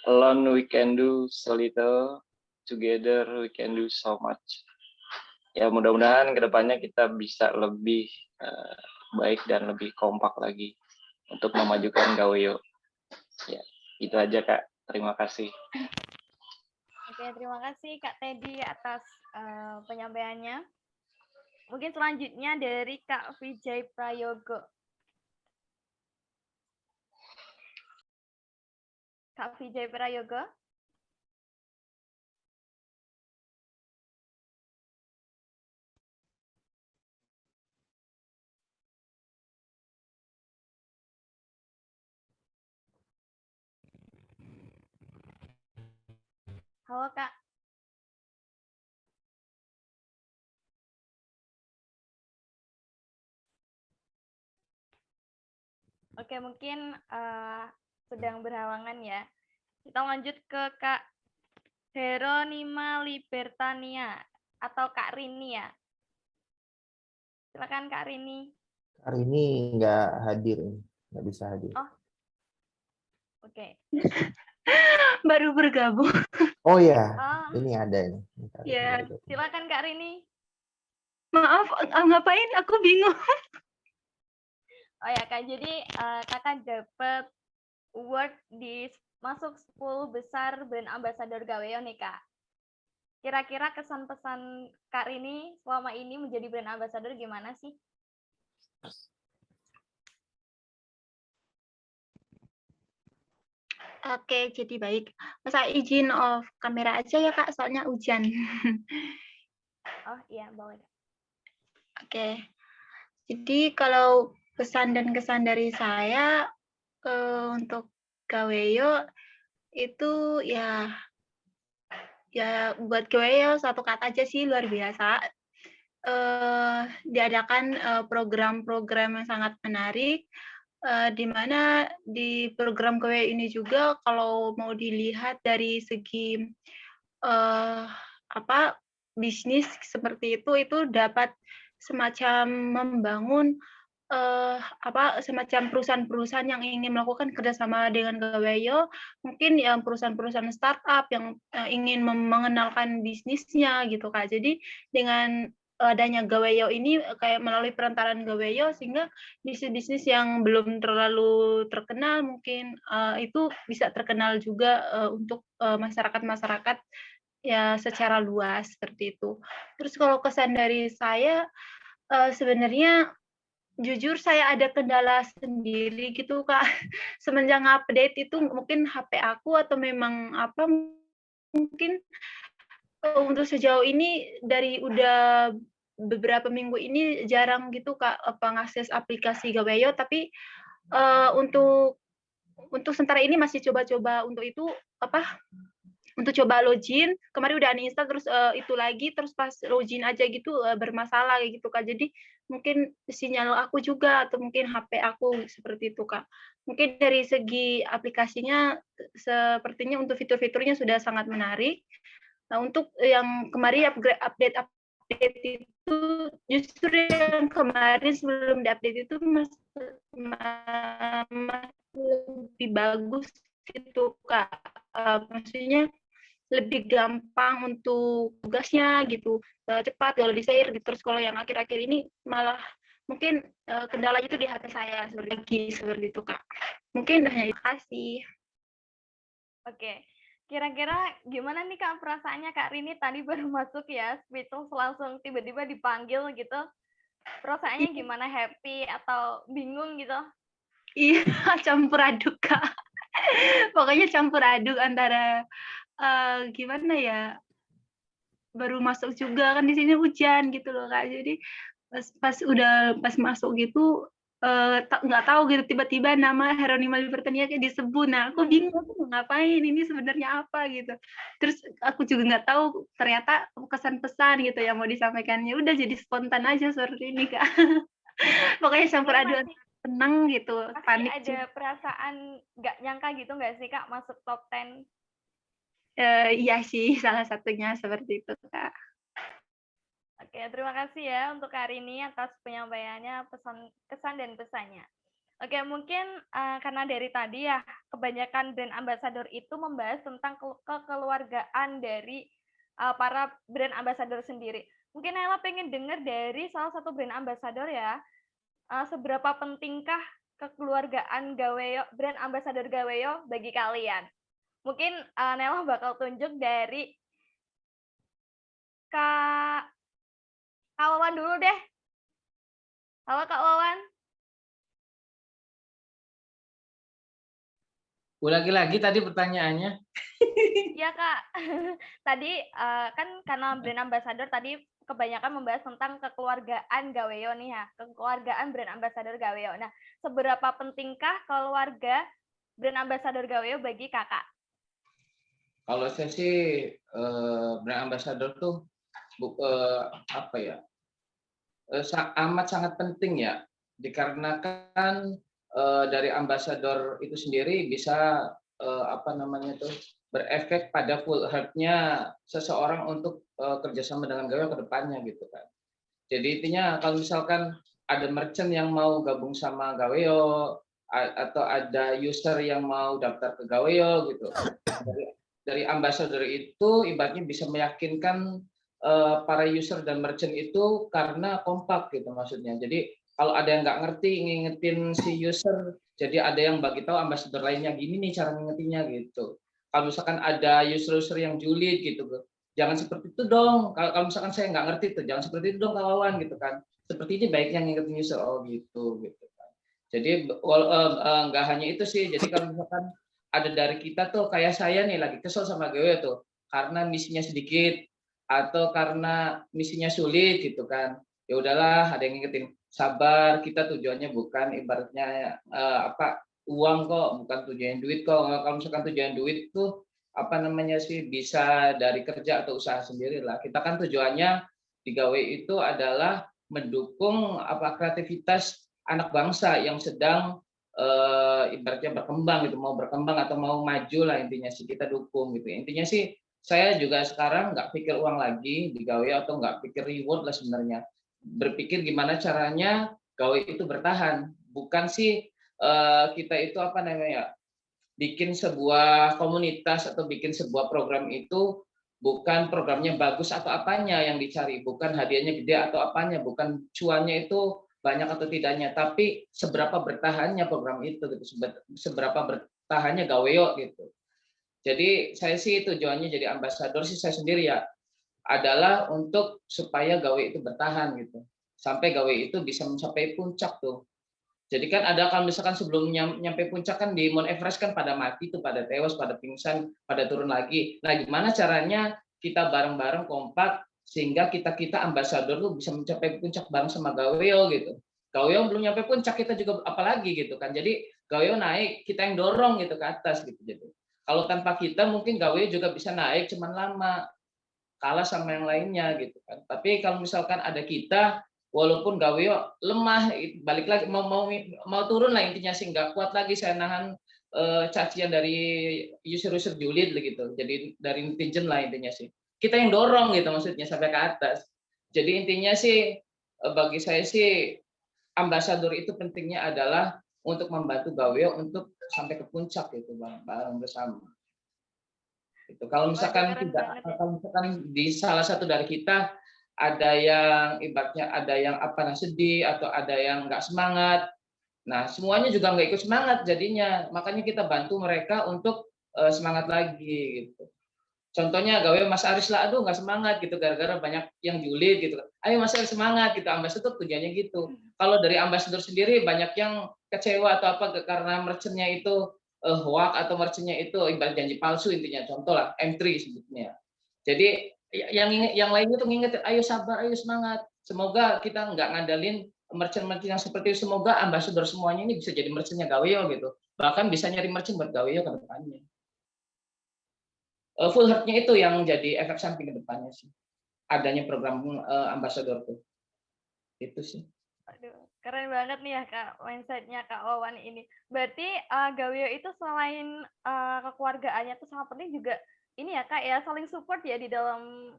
alone we can do so little, together we can do so much. Ya, mudah-mudahan kedepannya kita bisa lebih baik dan lebih kompak lagi untuk memajukan Gaweo. Ya, itu aja Kak. Terima kasih. Oke, terima kasih Kak Teddy atas penyampaiannya. Mungkin selanjutnya dari Kak Vijay Prayogo. Kak Vijay Prayogo. Halo Kak. Oke, mungkin sedang berhalangan ya. Kita lanjut ke Kak Heronima Libertania atau Kak Rini ya. Silakan Kak Rini. Hari ini nggak hadir, nggak bisa hadir. Oh, oke. Baru bergabung. Oh ya, Oh, ini ada ini. Ya, silakan Kak Rini. maaf, ngapain? Aku bingung. Oh ya Kak, jadi Kakak dapat award di masuk 10 besar brand ambassador Gaweo nih Kak. Kira-kira kesan pesan Kak Rini selama ini menjadi brand ambassador gimana sih? Oke, jadi baik. Masa izin off kamera aja ya Kak, soalnya hujan. Oh iya, boleh. Oke. Jadi kalau pesan dan kesan dari saya untuk Gaweo itu ya buat Gaweo satu kata aja sih, luar biasa. Diadakan program-program yang sangat menarik, di mana di program Gaweo ini juga kalau mau dilihat dari segi bisnis seperti itu dapat semacam membangun semacam perusahaan-perusahaan yang ingin melakukan kerjasama dengan Gaweo, mungkin yang perusahaan-perusahaan startup yang ingin mengenalkan bisnisnya gitu Kak. Jadi dengan adanya Gaweo ini kayak melalui perantaraan Gaweo sehingga bisnis-bisnis yang belum terlalu terkenal mungkin itu bisa terkenal juga untuk masyarakat-masyarakat ya secara luas seperti itu. Terus kalau kesan dari saya sebenarnya jujur saya ada kendala sendiri gitu Kak. Semenjak update itu mungkin HP aku atau memang apa mungkin untuk sejauh ini dari udah beberapa minggu ini jarang gitu Kak pengakses aplikasi Gaweyo, tapi untuk sementara ini masih coba-coba untuk itu untuk coba login. Kemarin udah uninstall terus itu lagi, terus pas login aja gitu bermasalah kayak gitu Kak. Jadi mungkin sinyal aku juga atau mungkin HP aku seperti itu Kak. Mungkin dari segi aplikasinya sepertinya untuk fitur-fiturnya sudah sangat menarik. Nah, untuk yang kemarin update itu justru yang kemarin sebelum diupdate itu lebih bagus gitu Kak. Maksudnya lebih gampang untuk tugasnya gitu, cepat kalau di-share gitu. Terus kalau yang akhir-akhir ini malah mungkin kendalanya itu di HP saya seperti itu Kak. Mungkin hanya itu. Terima kasih. Oke, kira-kira gimana nih Kak perasaannya Kak Rini tadi baru masuk ya, speechless langsung tiba-tiba dipanggil gitu. Perasaannya gimana, happy atau bingung gitu? Iya, campur aduk Kak. Pokoknya campur aduk antara gimana ya, baru masuk juga kan di sini hujan gitu loh Kak. Jadi pas masuk gitu nggak tahu gitu tiba-tiba nama Heronima Libertania kayak disebut. Nah, aku bingung aku mau ngapain ini sebenarnya apa gitu. Terus aku juga nggak tahu ternyata kesan pesan gitu yang mau disampaikan. Ya udah jadi spontan aja seperti ini Kak. Pokoknya campur aduk, seneng gitu, Pasti panik ada perasaan nggak nyangka gitu nggak sih Kak masuk top 10? Iya sih salah satunya seperti itu Kak. Oke, terima kasih ya untuk hari ini atas penyampaiannya, kesan dan pesannya. Oke, mungkin karena dari tadi ya kebanyakan brand ambassador itu membahas tentang kekeluargaan dari para brand ambassador sendiri. Mungkin Nela pengen dengar dari salah satu brand ambassador ya, seberapa pentingkah kekeluargaan Gaweyo, brand ambassador Gaweyo bagi kalian? Mungkin Nela bakal tunjuk dari Kak Wawan dulu deh. Halo Kak Wawan. Ulangi lagi tadi pertanyaannya. Iya Kak. Tadi kan karena brand ambassador tadi kebanyakan membahas tentang kekeluargaan Gaweyo nih ya, kekeluargaan brand ambassador Gaweyo. Nah, seberapa pentingkah keluarga brand ambassador Gaweyo bagi Kakak? Kalau saya sih brand ambassador tuh amat sangat penting ya, dikarenakan dari ambasador itu sendiri bisa berefek pada full heart-nya seseorang untuk kerjasama dengan Gaweyo ke depannya gitu kan. Jadi intinya kalau misalkan ada merchant yang mau gabung sama Gaweyo atau ada user yang mau daftar ke Gaweyo gitu, dari ambasador itu ibaratnya bisa meyakinkan para user dan merchant itu karena kompak gitu maksudnya. Jadi kalau ada yang nggak ngerti ngingetin si user, jadi ada yang bagi tahu ambasador lainnya gini nih cara ngingetinnya gitu. Kalau misalkan ada user-user yang julid gitu, jangan seperti itu dong. Kalau misalkan saya nggak ngerti tuh, jangan seperti itu dong kawan gitu kan. Seperti ini baiknya ngingetin user gitu kan. Jadi nggak hanya itu sih. Jadi kalau misalkan ada dari kita tuh kayak saya nih lagi kesel sama Gaweyo tuh karena misinya sedikit atau karena misinya sulit gitu kan, ya udahlah ada yang ngingetin, sabar, kita tujuannya bukan ibaratnya uang kok, bukan tujuan duit kok. Kalau misalkan tujuan duit tuh bisa dari kerja atau usaha sendiri lah. Kita kan tujuannya di Gaweyo itu adalah mendukung kreativitas anak bangsa yang sedang ibaratnya berkembang gitu, mau berkembang atau mau maju lah, intinya sih kita dukung gitu. Intinya sih saya juga sekarang nggak pikir uang lagi di Gaweyo atau nggak pikir reward lah sebenarnya. Berpikir gimana caranya Gaweyo itu bertahan. Bukan sih kita itu bikin sebuah komunitas atau bikin sebuah program itu bukan programnya bagus atau apanya yang dicari, bukan hadiahnya gede atau apanya, bukan cuannya itu banyak atau tidaknya, tapi seberapa bertahannya program itu gitu, seberapa bertahannya Gaweyo gitu. Jadi saya sih tujuannya jadi ambasador sih saya sendiri ya adalah untuk supaya Gaweyo itu bertahan gitu. Sampai Gaweyo itu bisa mencapai puncak tuh. Jadi kan ada kalau misalkan sebelum nyampe puncak kan di Mount Everest kan pada mati tuh, pada tewas, pada pingsan, pada turun lagi. Nah, gimana caranya kita bareng-bareng kompak sehingga kita ambasador tuh bisa mencapai puncak bareng sama Gaweo gitu. Gaweo belum nyampe puncak, kita juga apalagi gitu kan. Jadi Gaweo naik, kita yang dorong gitu ke atas gitu. Jadi kalau tanpa kita mungkin Gaweo juga bisa naik, cuman lama, kalah sama yang lainnya gitu kan. Tapi kalau misalkan ada kita, walaupun Gaweo lemah, balik lagi mau turun lah intinya sih, nggak kuat lagi saya nahan cacian dari user-user julid gitu. Jadi dari netizen lah intinya sih. Kita yang dorong gitu maksudnya sampai ke atas. Jadi intinya sih bagi saya sih ambasador itu pentingnya adalah untuk membantu Gaweo untuk sampai ke puncak gitu bareng bersama. Itu kalau misalkan kalau misalkan di salah satu dari kita ada yang ibaratnya ada yang sedih atau ada yang nggak semangat. Nah, semuanya juga nggak ikut semangat jadinya. Makanya kita bantu mereka untuk semangat lagi gitu. Contohnya Gaweo Mas Aris lah, aduh nggak semangat gitu gara-gara banyak yang julid gitu. Ayo Mas Aris semangat gitu, ambasador tujuannya gitu. Kalau dari ambasador sendiri banyak yang kecewa atau apa karena merchantnya itu hoax atau merchantnya itu ibarat janji palsu intinya. Contoh lah M3 sebutnya. Jadi yang lainnya tuh ngingetin, ayo sabar, ayo semangat. Semoga kita nggak ngandalin merchant-merchant yang seperti itu. Semoga ambasador semuanya ini bisa jadi merchantnya Gaweo gitu. Bahkan bisa nyari merchant buat Gaweo ke depannya. Full heart-nya itu yang jadi efek samping ke depannya sih. Adanya program ambasador tuh. Itu sih. Aduh, keren banget nih ya Kak, mindset-nya Kak Wawan ini. Berarti Gaweo itu selain kekeluargaannya tuh sangat penting juga ini ya Kak ya, saling support ya di dalam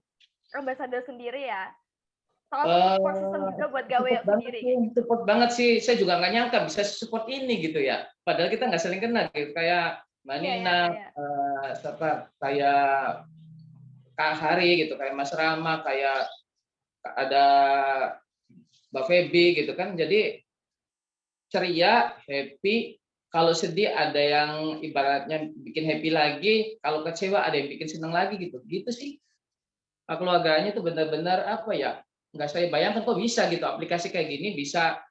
ambasador sendiri ya. Salah satu support system juga buat Gaweo sendiri. Support banget sih, saya juga nggak nyangka bisa support ini gitu ya. Padahal kita nggak saling kenal gitu, kayak Mbak Nina, kayak Kak Hari gitu, kayak Mas Rama, kayak ada Mbak Feby gitu kan. Jadi ceria, happy. Kalau sedih ada yang ibaratnya bikin happy lagi, kalau kecewa ada yang bikin senang lagi gitu. Gitu sih. Keluarganya tuh benar-benar apa ya? Nggak saya bayangkan kok bisa gitu aplikasi kayak gini bisa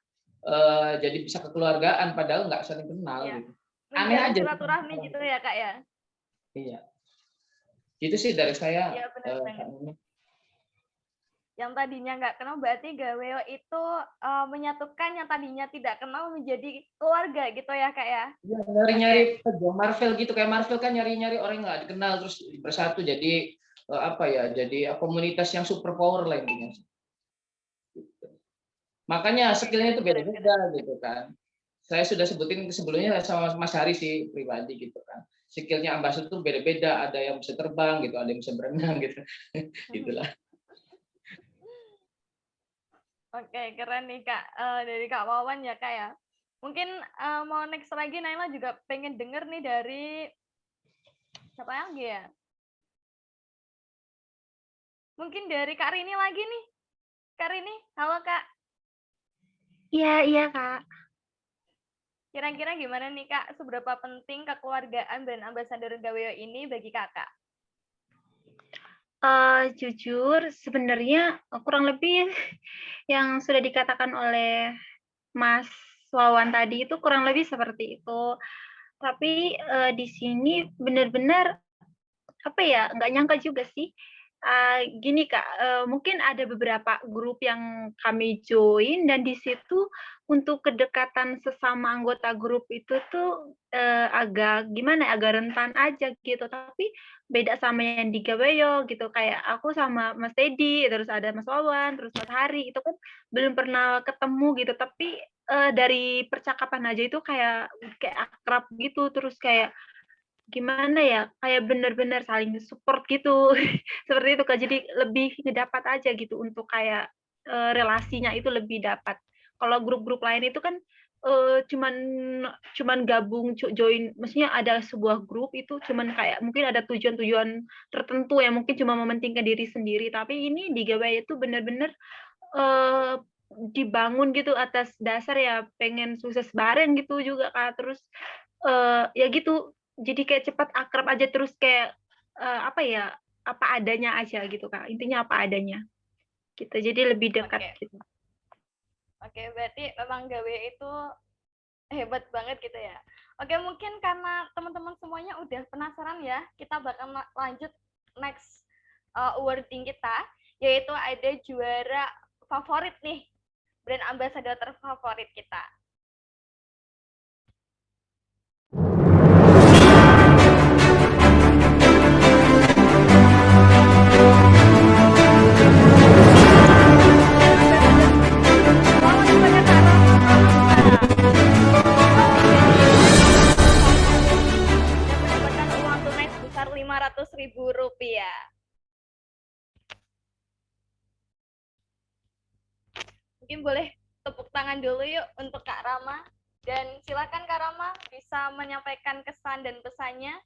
jadi bisa kekeluargaan padahal nggak saling kenal gitu. Aneh aja. Silaturahmi gitu ya Kak ya. Iya. Itu sih dari saya. Iya benar banget. Yang tadinya nggak kenal berarti Gaweo itu menyatukan yang tadinya tidak kenal menjadi keluarga gitu ya Kak ya. Iya, nyari-nyari Marvel gitu, kayak Marvel kan nyari-nyari orang yang nggak dikenal terus bersatu jadi jadi komunitas yang super power lah intinya. Makanya skillnya itu beda-beda gitu kan. Saya sudah sebutin sebelumnya sama Mas Hari sih pribadi gitu kan. Skillnya ambasador itu beda-beda, ada yang bisa terbang gitu, ada yang bisa berenang gitu. Gitulah. Oke, keren nih Kak, dari Kak Wawan ya Kak ya. Mungkin mau next lagi Naila juga pengen denger nih dari siapa lagi ya? Mungkin dari Kak Rini lagi nih. Kak Rini, halo Kak. Iya Kak. Kira-kira gimana nih Kak, seberapa penting kekeluargaan brand ambassador Gaweo ini bagi Kakak? Jujur sebenarnya kurang lebih yang sudah dikatakan oleh Mas Wawan tadi itu kurang lebih seperti itu. Tapi di sini benar-benar nggak nyangka juga sih. Gini Kak, mungkin ada beberapa grup yang kami join dan di situ untuk kedekatan sesama anggota grup itu tuh agak rentan aja gitu. Tapi beda sama yang di Gaweo gitu, kayak aku sama Mas Teddy, terus ada Mas Wawan, terus Mas Hari, itu kan belum pernah ketemu gitu. Tapi dari percakapan aja itu kayak akrab gitu, terus kayak gimana ya, kayak benar-benar saling support gitu. Seperti itu Kak, jadi lebih ngedapat aja gitu untuk kayak relasinya itu lebih dapat. Kalau grup-grup lain itu kan cuman gabung join, maksudnya ada sebuah grup itu cuman kayak mungkin ada tujuan-tujuan tertentu yang mungkin cuma mementingkan diri sendiri, tapi ini di Gaweo itu benar-benar dibangun gitu atas dasar ya pengen sukses bareng gitu juga Kak. Terus ya gitu, jadi kayak cepat akrab aja, terus kayak apa adanya aja gitu Kak, intinya apa adanya gitu, jadi lebih dekat gitu. Oke, berarti memang Gaweo itu hebat banget gitu ya. Oke, mungkin karena teman-teman semuanya udah penasaran ya, kita bakal lanjut next wording kita, yaitu ada juara favorit nih, brand ambassador terfavorit kita. Mendapatkan uang tunai sebesar Rp500.000. Mungkin boleh tepuk tangan dulu yuk untuk Kak Rama. Dan silakan Kak Rama bisa menyampaikan kesan dan pesannya.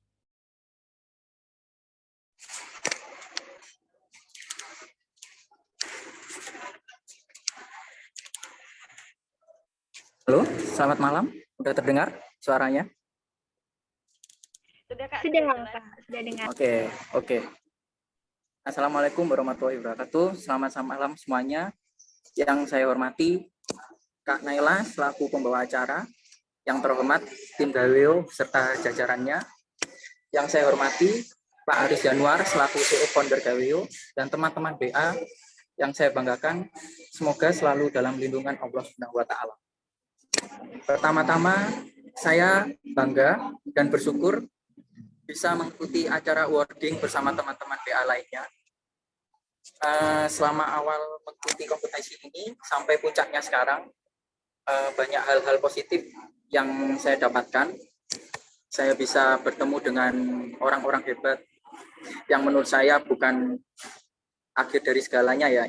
Halo, selamat malam. Udah terdengar suaranya? Sudah Kak? Sudah Kak, sudah dengar. Oke. Assalamualaikum warahmatullahi wabarakatuh. Selamat malam semuanya. Yang saya hormati Kak Naila selaku pembawa acara, yang terhormat tim Gaweo serta jajarannya, yang saya hormati Pak Aris Januar selaku CEO founder Gaweo, dan teman-teman BA yang saya banggakan, semoga selalu dalam lindungan Allah Subhanahu wa Ta'ala. Pertama-tama saya bangga dan bersyukur bisa mengikuti acara awarding bersama teman-teman BA lainnya. Selama awal mengikuti kompetisi ini sampai puncaknya sekarang, banyak hal-hal positif yang saya dapatkan. Saya bisa bertemu dengan orang-orang hebat yang menurut saya bukan akhir dari segalanya ya.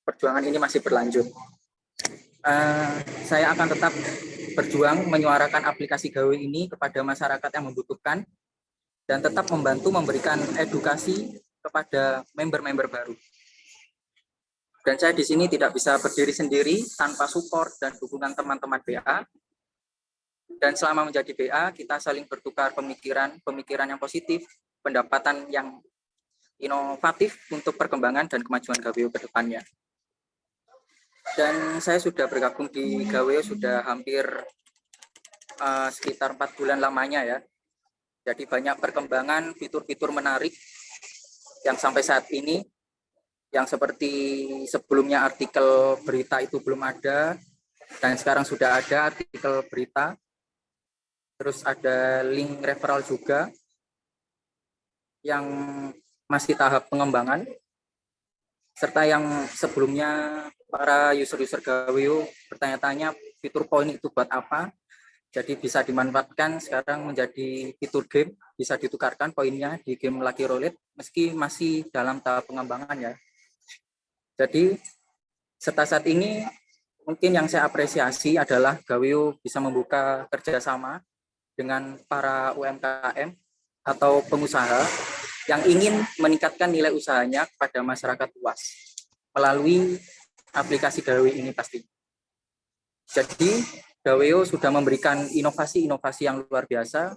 Perjuangan ini masih berlanjut. Saya akan tetap berjuang menyuarakan aplikasi Gawe ini kepada masyarakat yang membutuhkan dan tetap membantu memberikan edukasi kepada member-member baru. Dan saya di sini tidak bisa berdiri sendiri tanpa support dan dukungan teman-teman BA. Dan selama menjadi BA, kita saling bertukar pemikiran yang positif, pendapatan yang inovatif untuk perkembangan dan kemajuan Gaweo ke depannya. Dan saya sudah bergabung di Gaweo sudah hampir sekitar 4 bulan lamanya ya. Jadi banyak perkembangan fitur-fitur menarik yang sampai saat ini, yang seperti sebelumnya artikel berita itu belum ada, dan sekarang sudah ada artikel berita. Terus ada link referral juga yang masih tahap pengembangan, serta yang sebelumnya para user-user Gaweo bertanya-tanya fitur poin itu buat apa, jadi bisa dimanfaatkan sekarang menjadi fitur game, bisa ditukarkan poinnya di game Lucky Roulette meski masih dalam tahap pengembangan ya. Jadi serta saat ini mungkin yang saya apresiasi adalah Gaweo bisa membuka kerjasama dengan para UMKM atau pengusaha yang ingin meningkatkan nilai usahanya kepada masyarakat luas melalui aplikasi Gaweo ini pasti. Jadi Gaweo sudah memberikan inovasi-inovasi yang luar biasa,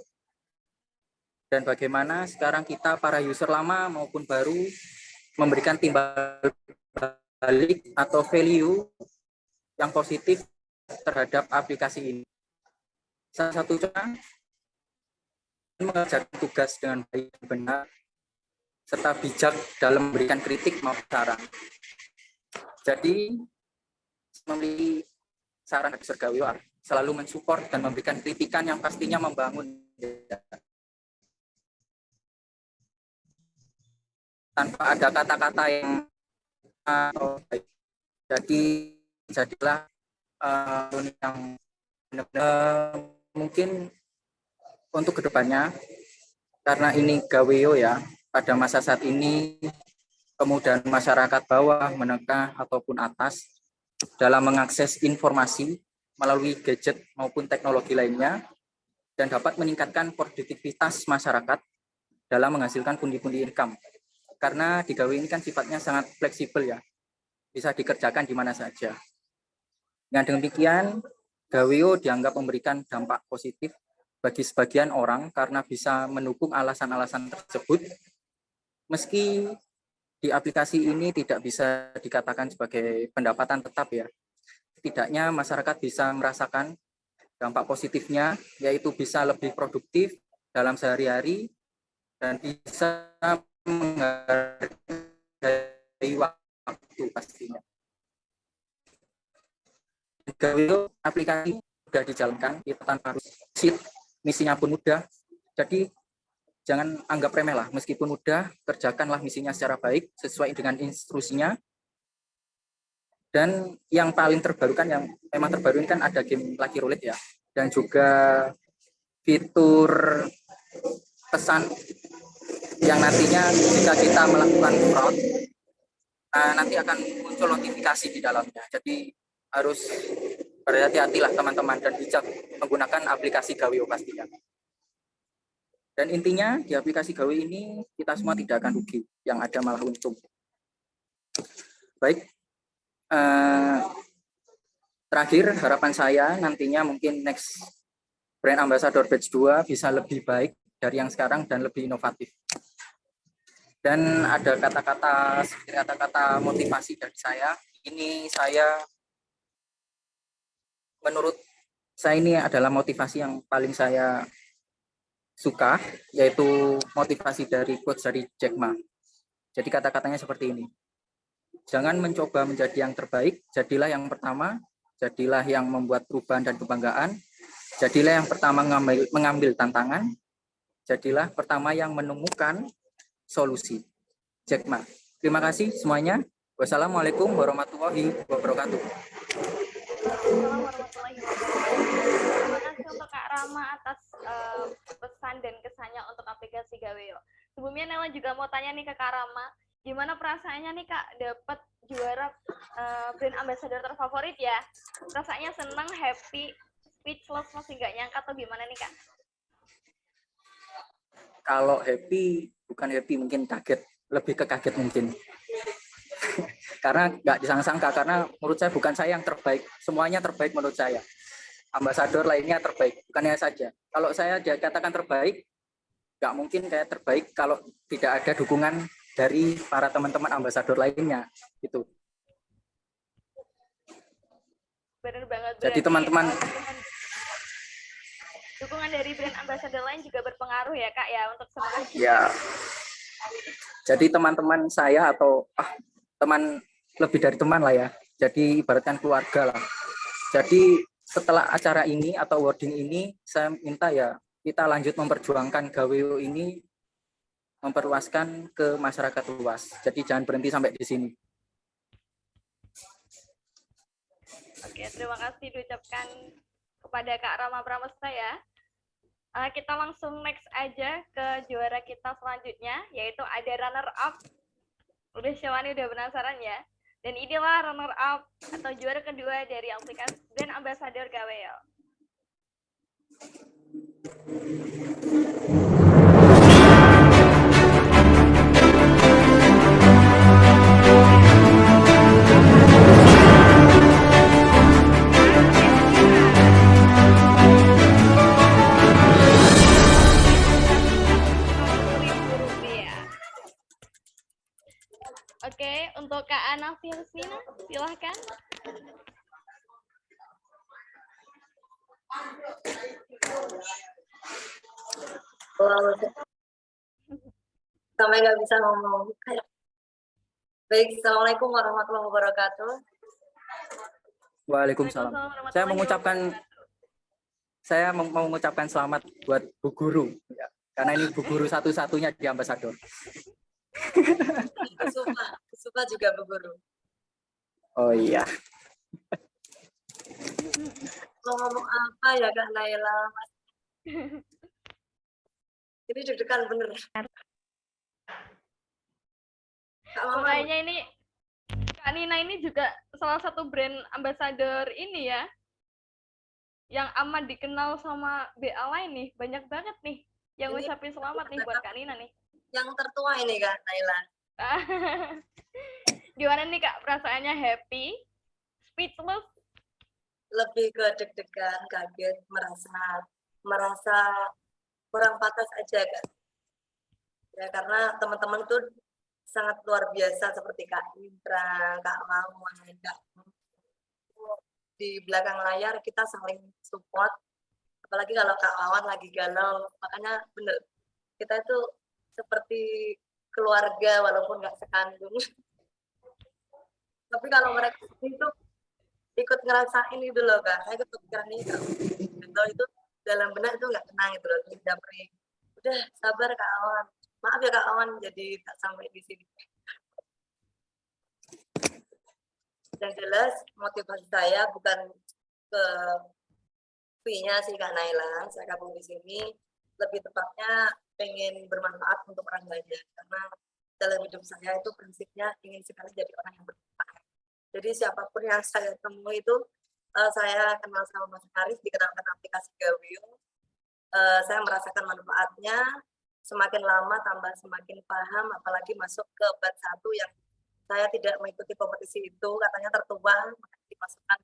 dan bagaimana sekarang kita para user lama maupun baru memberikan timbal balik atau value yang positif terhadap aplikasi ini. Salah satu contoh mengerjakan tugas dengan baik dan benar, serta bijak dalam memberikan kritik maupun saran. Jadi, memiliki saran user Gaweo selalu mensupport dan memberikan kritikan yang pastinya membangun. Tanpa ada kata-kata yang jadi jadilah yang benar-benar mungkin untuk kedepannya, karena ini Gaweo ya, pada masa saat ini kemudahan masyarakat bawah, menengah ataupun atas dalam mengakses informasi melalui gadget maupun teknologi lainnya, dan dapat meningkatkan produktivitas masyarakat dalam menghasilkan pundi-pundi income. Karena di Gaweo ini kan sifatnya sangat fleksibel ya, bisa dikerjakan di mana saja. Dengan demikian, Gaweo dianggap memberikan dampak positif bagi sebagian orang karena bisa mendukung alasan-alasan tersebut, meski di aplikasi ini tidak bisa dikatakan sebagai pendapatan tetap ya. Setidaknya masyarakat bisa merasakan dampak positifnya, yaitu bisa lebih produktif dalam sehari-hari dan bisa menghargai waktu Gaweo aplikasi sudah dijalankan itu tanpa harus sheet, misinya pun mudah. Jadi jangan anggap remeh lah, meskipun mudah, kerjakanlah misinya secara baik sesuai dengan instruksinya. Dan yang paling terbaru kan, yang memang terbaru ini kan ada game Lucky Roulette ya, dan juga fitur pesan yang nantinya jika kita melakukan fraud, nanti akan muncul notifikasi di dalamnya. Jadi harus berhati-hatilah teman-teman dan bijak menggunakan aplikasi Gaweo pastinya. Dan intinya di aplikasi Gaweo ini kita semua tidak akan rugi, yang ada malah untung. Baik. Terakhir, harapan saya nantinya mungkin next Brand Ambassador Batch 2 bisa lebih baik dari yang sekarang dan lebih inovatif. Dan ada kata-kata motivasi dari saya. Ini menurut saya ini adalah motivasi yang paling saya suka, yaitu motivasi dari quotes dari Jack Ma. Jadi kata-katanya seperti ini. Jangan mencoba menjadi yang terbaik, jadilah yang pertama, jadilah yang membuat perubahan dan kebanggaan, jadilah yang pertama mengambil tantangan, jadilah pertama yang menemukan solusi. Jack Ma. Terima kasih semuanya. Wassalamualaikum warahmatullahi wabarakatuh. Terima kasih untuk Kak Rama atas pesan dan kesannya untuk aplikasi Gaweo. Sebelumnya Nela juga mau tanya nih ke Kak Rama, gimana perasaannya nih Kak dapat juara brand ambassador terfavorit ya? Rasanya senang, happy, speechless, masih nggak nyangka atau gimana nih Kak? Kalau happy, bukan happy, mungkin kaget, lebih ke kaget mungkin. Karena nggak disangka-sangka, karena menurut saya bukan saya yang terbaik, semuanya terbaik menurut saya. Ambasador lainnya terbaik, bukannya saja. Kalau saya dikatakan terbaik, nggak mungkin kayak terbaik kalau tidak ada dukungan dari para teman-teman ambasador lainnya gitu. Benar banget. Jadi teman-teman, dukungan dari brand ambassador lain juga berpengaruh ya Kak ya untuk semangat kita. ya. Jadi teman-teman saya atau teman lebih dari teman lah ya. Jadi ibaratkan keluarga lah. Jadi setelah acara ini atau awarding ini, saya minta ya kita lanjut memperjuangkan Gaweo ini, memperluaskan ke masyarakat luas. Jadi jangan berhenti sampai di sini. Oke, terima kasih diucapkan kepada Kak Rama Pramesta ya. Kita langsung next aja ke juara kita selanjutnya, yaitu ada runner up. Udah Syawani udah penasaran ya? Dan inilah runner up atau juara kedua dari aplikasi Brand Ambassador Gaweo. Oke, untuk Kak Ana Firsina, silahkan. Sampai nggak bisa ngomong. Baik, Assalamualaikum warahmatullahi wabarakatuh. Waalaikumsalam. Saya mau mengucapkan selamat buat Bu Guru, ya, karena ini Bu Guru satu-satunya di Ambassador. Supa juga Bu Guru. Oh iya. Mau ngomong apa ya Kak Naila? Ini deg-degan bener. Kayaknya ini Kak Nina ini juga salah satu brand ambassador ini ya, yang amat dikenal sama BA lain nih. Banyak banget nih yang ngucapin selamat nih buat Kak Nina nih. Yang tertua ini Kak Naila. Gimana nih Kak perasaannya, happy, speechless? Lebih ke deg-degan, kaget, merasa kurang pantas aja kan. Ya karena teman-teman tuh sangat luar biasa seperti Kak Indra, Kak Lawan, Kak. Di belakang layar kita saling support. Apalagi kalau Kak Lawan lagi galau, makanya bener kita itu seperti keluarga walaupun nggak sekandung. Tapi kalau mereka itu ikut ngerasain gitu loh Kak. Saya kepikiran ini kalau itu dalam benak itu nggak tenang gitu loh. Udah sabar Kak Awan. Maaf ya Kak Awan jadi tak sampai di sini. Yang jelas motivasi saya bukan ke fee-nya sih Kak Naila. Saya gabung di sini lebih tepatnya pengen bermanfaat untuk orang banyak karena dalam hidup saya itu prinsipnya ingin sekali jadi orang yang bermanfaat. Jadi siapapun yang saya temui itu saya kenal sama Mas Haris, dikenalkan aplikasi Gaweo. Saya merasakan manfaatnya, semakin lama tambah semakin paham, apalagi masuk ke bat 1 yang saya tidak mengikuti kompetisi itu, katanya tertua, makanya dimasukkan.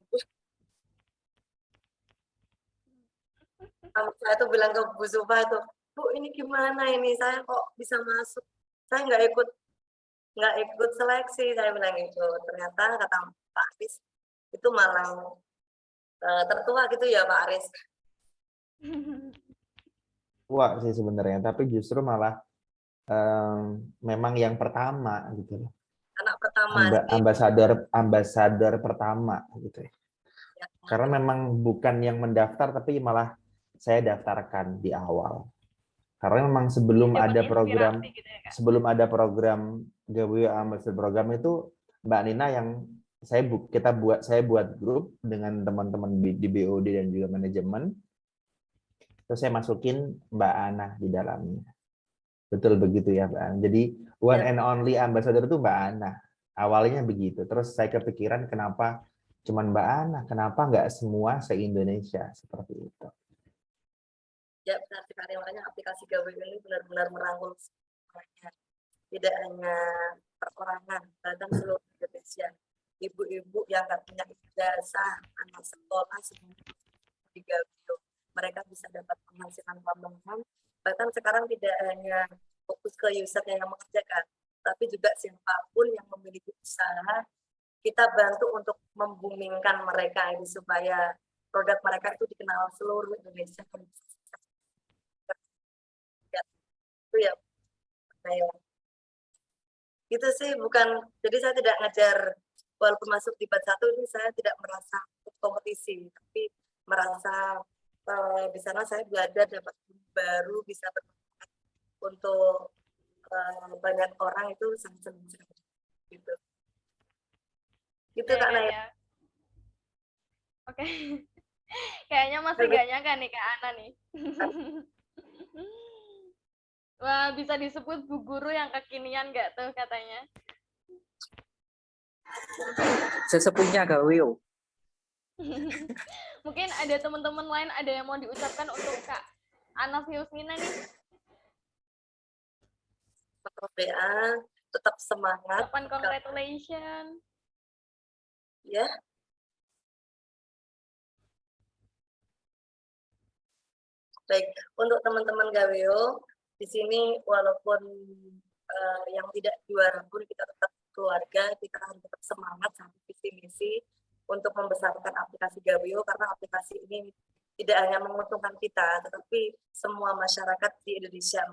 Saya tuh bilang ke Bu Zuba itu, Bu ini gimana ini, saya kok bisa masuk, saya nggak ikut seleksi, saya bilang gitu. Ternyata kata Pak Aris, itu malah tertua gitu ya Pak Aris. Wah sih sebenarnya, tapi justru malah memang yang pertama gitu loh. Anak pertama. Ambasador pertama gitu ya. Karena memang bukan yang mendaftar, tapi malah saya daftarkan di awal. Karena memang sebelum ada program, gitu ya, sebelum ada program Gaweo Ambassador Program itu Mbak Nina yang saya buat grup dengan teman-teman di BOD dan juga manajemen. Terus saya masukin Mbak Ana di dalamnya. Betul begitu ya Mbak Ana. Jadi one and only ambassador itu Mbak Ana. Awalnya begitu. Terus saya kepikiran kenapa cuman Mbak Ana, kenapa nggak semua se-Indonesia seperti itu. Ya benar sekali, makanya aplikasi Gaweo ini benar-benar merangkul semuanya. Tidak hanya perorangan, bahkan seluruh Indonesia. Ibu-ibu yang nggak punya ijazah, anak sekolah semua di Gaweo. Mereka bisa dapat penghasilan tambahan. Bahkan sekarang tidak hanya fokus ke user yang mengerjakan, tapi juga siapapun yang memiliki usaha, kita bantu untuk membumingkan mereka ini supaya produk mereka itu dikenal seluruh Indonesia. Itu ya, itu sih bukan, jadi saya tidak ngajar, walaupun masuk di bat 1 ini saya tidak merasa kompetisi, tapi merasa di sana saya belajar dapat baru, bisa bermanfaat untuk banyak orang, itu sangat senang sekali gitu. Gitu Kak Naya. Ya. Oke. Kayaknya masih gak nyangka nih Kak Ana nih. Wah, bisa disebut Bu Guru yang kekinian gak tuh katanya? Sesepuhnya Gaweo. Mungkin ada teman-teman lain ada yang mau diucapkan untuk Kak Ana Fiusnina nih. Doa, tetap semangat. Ucapan congratulations. Ya. Baik, untuk teman-teman Gaweo di sini walaupun yang tidak juara pun kita tetap keluarga, kita harus tetap semangat sampai visi misi untuk membesarkan aplikasi Gaweo, karena aplikasi ini tidak hanya menguntungkan kita, tetapi semua masyarakat di Indonesia.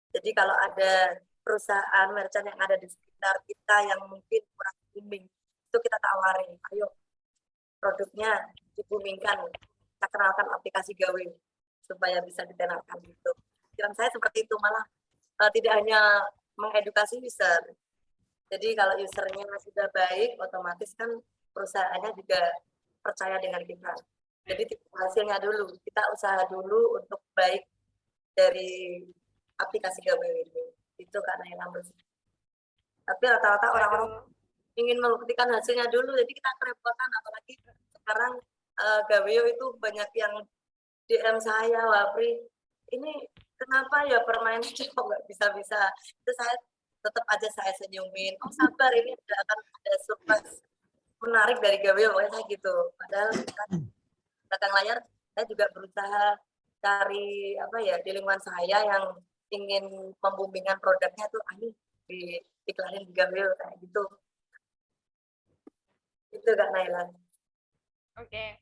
Jadi kalau ada perusahaan merchant yang ada di sekitar kita yang mungkin kurang booming, itu kita tawarin, ayo produknya dibumingkan, kita kenalkan aplikasi Gaweo supaya bisa ditenalkan gitu. Pikiran saya seperti itu, malah tidak hanya mengedukasi user. Jadi kalau usernya sudah baik, otomatis kan perusahaannya juga percaya dengan kita. Jadi hasilnya dulu, kita usaha dulu untuk baik dari aplikasi Gaweo ini. Itu karena yang nomor. Tapi rata-rata orang-orang ingin membuktikan hasilnya dulu, jadi kita kerepotan. Apalagi sekarang Gaweo itu banyak yang DM saya, Wapri, ini kenapa ya permainannya kok nggak bisa-bisa. Itu saya tetap aja saya senyumin, oh sabar, ini akan ada surprise menarik dari Gaweo, kayak gitu. Padahal kan belakang layar saya juga berusaha cari apa ya di lingkungan saya yang ingin membumbingkan produknya tuh, ini diiklanin di Gaweo kayak gitu. Itu Kak Naila. Oke.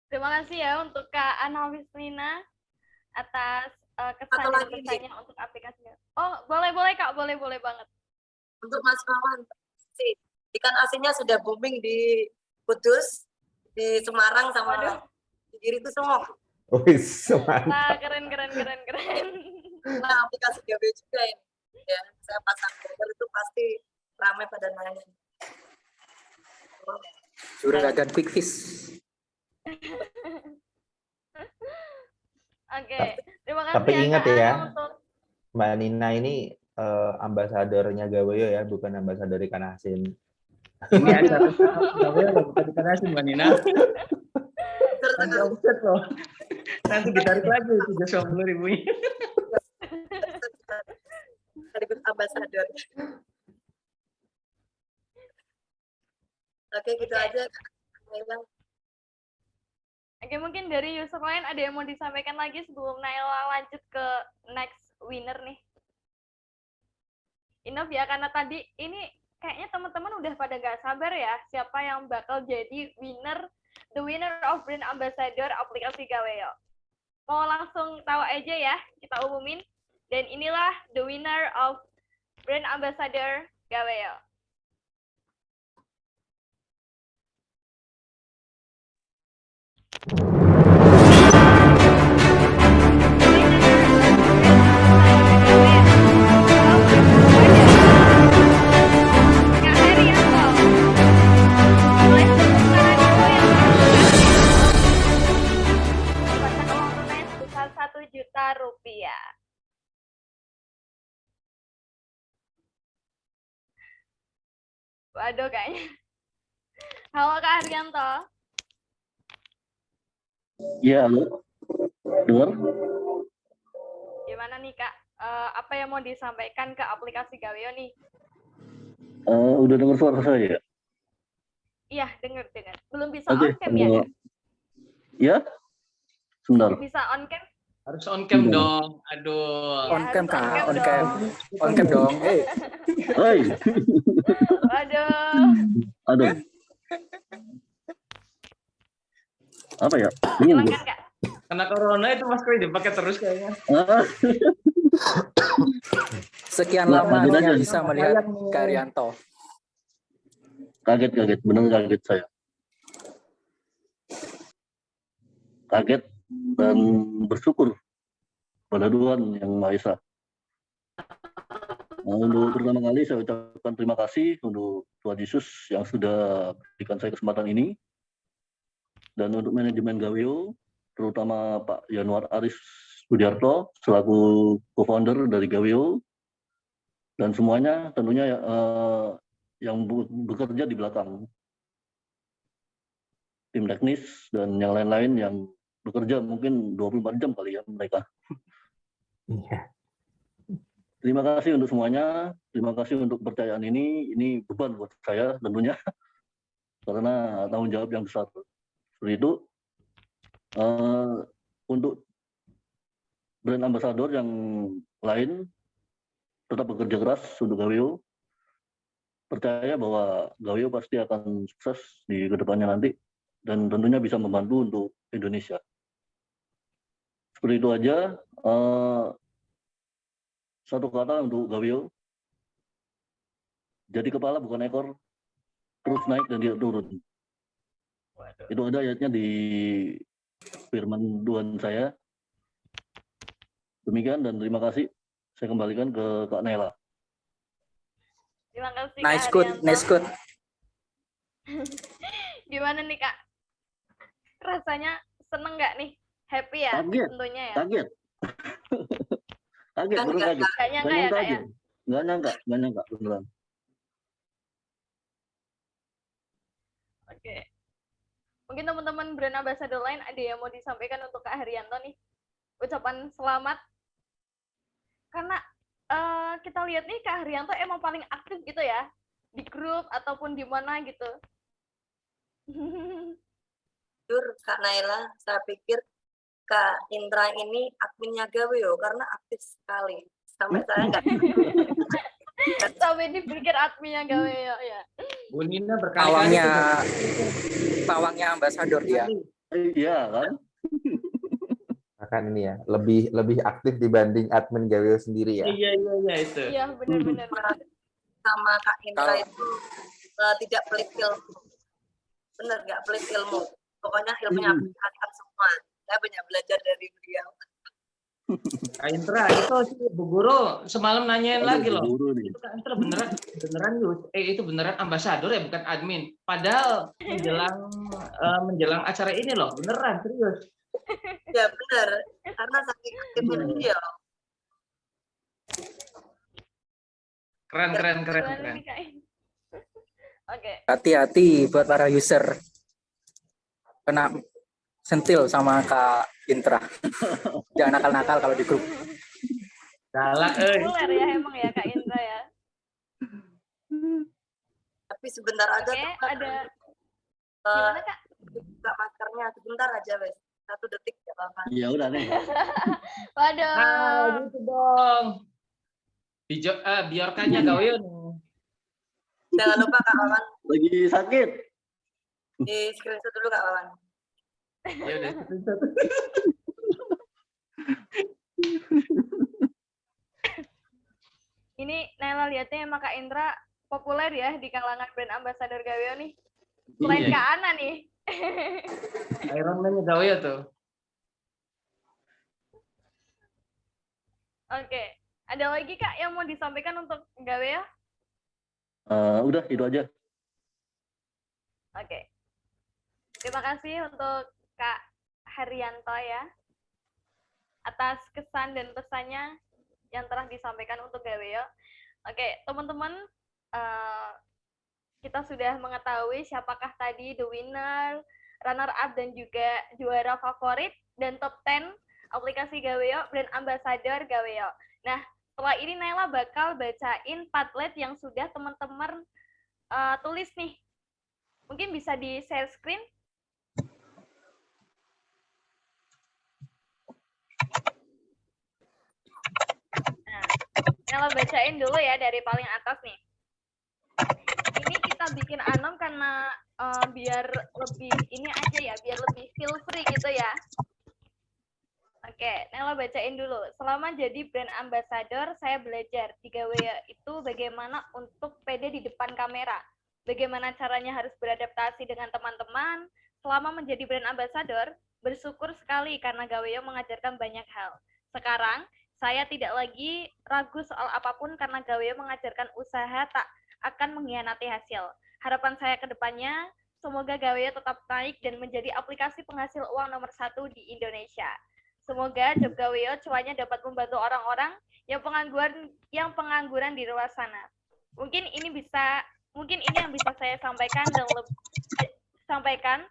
Terima kasih ya untuk Kak Ana Fiusnina atas kesan dan pesannya untuk aplikasinya. Oh, boleh Kak, boleh banget. Untuk Mas Wawan, sih. Ikan asinnya sudah booming di Kudus, di Semarang sama di Giri itu semua. Nah, keren. Nah, aplikasi Gawayo juga ini. Ya, saya pasang gambar itu pasti ramai pada nanya. Juragan Quick Fish. Oke, terima kasih Tapi ya ingat Kak ya, Ana untuk Mbak Nina ini ambasadornya Gawayo ya, bukan ambasador ikan asin. Ini ada Gawayo loh, bukan ikan asin Mbak Nina. Nanti omset loh. Nanti ditarik lagi 30.000-nya. Sekaligus ambasador. Oke, gitu aja. Oke, mungkin dari user lain ada yang mau disampaikan lagi sebelum Naila lanjut ke next winner nih. Inof ya, karena tadi ini kayaknya teman-teman udah pada nggak sabar ya siapa yang bakal jadi the winner of brand ambassador aplikasi Gawayo. Mau langsung tahu aja ya, kita umumin. Dan inilah the winner of brand ambassador Gawayo. Rupiah. Waduh kayaknya. Halo Kak Haryanto. Iya, halo. Dengar? Gimana nih Kak? Apa yang mau disampaikan ke aplikasi Gawayo nih? Udah dengar suara saya? Iya, dengar. Belum bisa Oke, on cam ya? Ya? Sebentar. Bisa on cam? Harus on cam dong. Aduh. On cam Kak, on cam. On cam dong. Hai. Waduh. Aduh. Apa ya? Ini Silakan Kak. Karena corona itu maskernya dipakai terus kayaknya. Sekian lama akhirnya bisa melihat Kak Haryanto. Kaget, bener kaget saya. Kaget dan bersyukur pada Tuhan Yang Maha Esa. Nah, untuk pertama kali saya ucapkan terima kasih untuk Tuhan Yesus yang sudah berikan saya kesempatan ini. Dan untuk manajemen Gawayo, terutama Pak Yanuar Aris Budiarto selaku co-founder dari Gawayo, dan semuanya tentunya yang bekerja di belakang, tim teknis dan yang lain-lain yang bekerja mungkin 24 jam kali ya mereka. Terima kasih untuk semuanya, terima kasih untuk kepercayaan ini beban buat saya tentunya, karena tanggung jawab yang besar. Seperti itu, untuk brand ambassador yang lain, tetap bekerja keras untuk Gawayo. Percaya bahwa Gawayo pasti akan sukses di kedepannya nanti, dan tentunya bisa membantu untuk Indonesia. Seperti itu aja. Satu kata untuk Gawayo, jadi kepala bukan ekor, terus naik dan tidak turun. Itu ada ayatnya di firman Tuhan saya. Demikian dan terima kasih. Saya kembalikan ke Kak Naila. Terima kasih Nice Kak good, Haryanto. nice good. Gimana nih Kak? Rasanya seneng nggak nih? Happy ya Kaget, tentunya ya? kaget. Kaget, bener kaget. Nggak nyangka ya Kak ya? Nggak nyangka, beneran. Oke. Mungkin teman-teman brand ambassador lain ada yang mau disampaikan untuk Kak Haryanto nih? Ucapan selamat. Karena kita lihat nih Kak Haryanto emang paling aktif gitu ya. Di grup ataupun di mana gitu. Jujur Kak Naila, saya pikir Kak Indra ini adminnya Gawayo karena aktif sekali. Sampai saya nggak sampai dipikir adminnya Gawayo ya. Bu Nina berkali-kali Pawangnya ambasador dia. Iya kan? Akan ini ya, lebih aktif dibanding admin Gawayo sendiri ya. Iya itu. Iya benar-benar. sama Kak Indra itu tidak pelit ilmu. Bener nggak pelit ilmu. Pokoknya ilmunya diperhatikan semua. Saya banyak belajar dari beliau. Kak Intra, itu si Bu Guru semalam nanyain lagi loh. Bu Guru nih. Itu Kak Intra beneran itu beneran ambasador ya, bukan admin. Padahal menjelang acara ini loh, beneran serius. Ya benar, karena saking aktifnya beliau. Keren. Oke. Hati-hati buat para user. Kena sentil sama Kak Intra. Jangan nakal-nakal kalau di grup. Galak, Populer ya emang ya Kak Indra ya. Tapi sebentar aja Oke, tuh, Kak. ada gimana Kak? Buka maskernya sebentar aja wes. 1 detik ya apa-apa. Ya udah nih. Waduh. Gitu dong. Biarkannya Gaweyo nih. Jangan lupa Kak Wawan, Lagi sakit. di screenshot dulu Kak Wawan. Ya udah. Ini Naila lihatnya emang Kak Indra populer ya di kalangan brand ambassador Gaweyo nih. Selain Iya. Kak Ana nih. Iron Man-nya Gaweyo tuh. Oke. Ada lagi Kak yang mau disampaikan untuk Gaweyo? Udah itu aja. Oke. Terima kasih untuk Kak Haryanto ya atas kesan dan pesannya yang telah disampaikan untuk Gaweyo. Oke, teman-teman, kita sudah mengetahui siapakah tadi the winner, runner up dan juga juara favorit dan top 10 aplikasi Gaweyo, brand ambassador Gaweyo. Nah, setelah ini Naila bakal bacain Padlet yang sudah teman-teman tulis nih. Mungkin bisa di share screen. Nah, Naila bacain dulu ya dari paling atas nih. Ini kita bikin anom karena biar lebih ini aja ya, biar lebih feel free gitu ya. Oke, Naila bacain dulu. Selama jadi brand ambassador, saya belajar di Gaweyo itu bagaimana untuk pede di depan kamera. Bagaimana caranya harus beradaptasi dengan teman-teman. Selama menjadi brand ambassador, bersyukur sekali karena Gaweyo mengajarkan banyak hal. Sekarang, saya tidak lagi ragu soal apapun karena Gaweyo mengajarkan usaha tak akan mengkhianati hasil. Harapan saya ke depannya, semoga Gaweyo tetap naik dan menjadi aplikasi penghasil uang nomor 1 di Indonesia. Semoga job Gaweyo cuannya dapat membantu orang-orang yang pengangguran di luar sana. Mungkin ini yang bisa saya sampaikan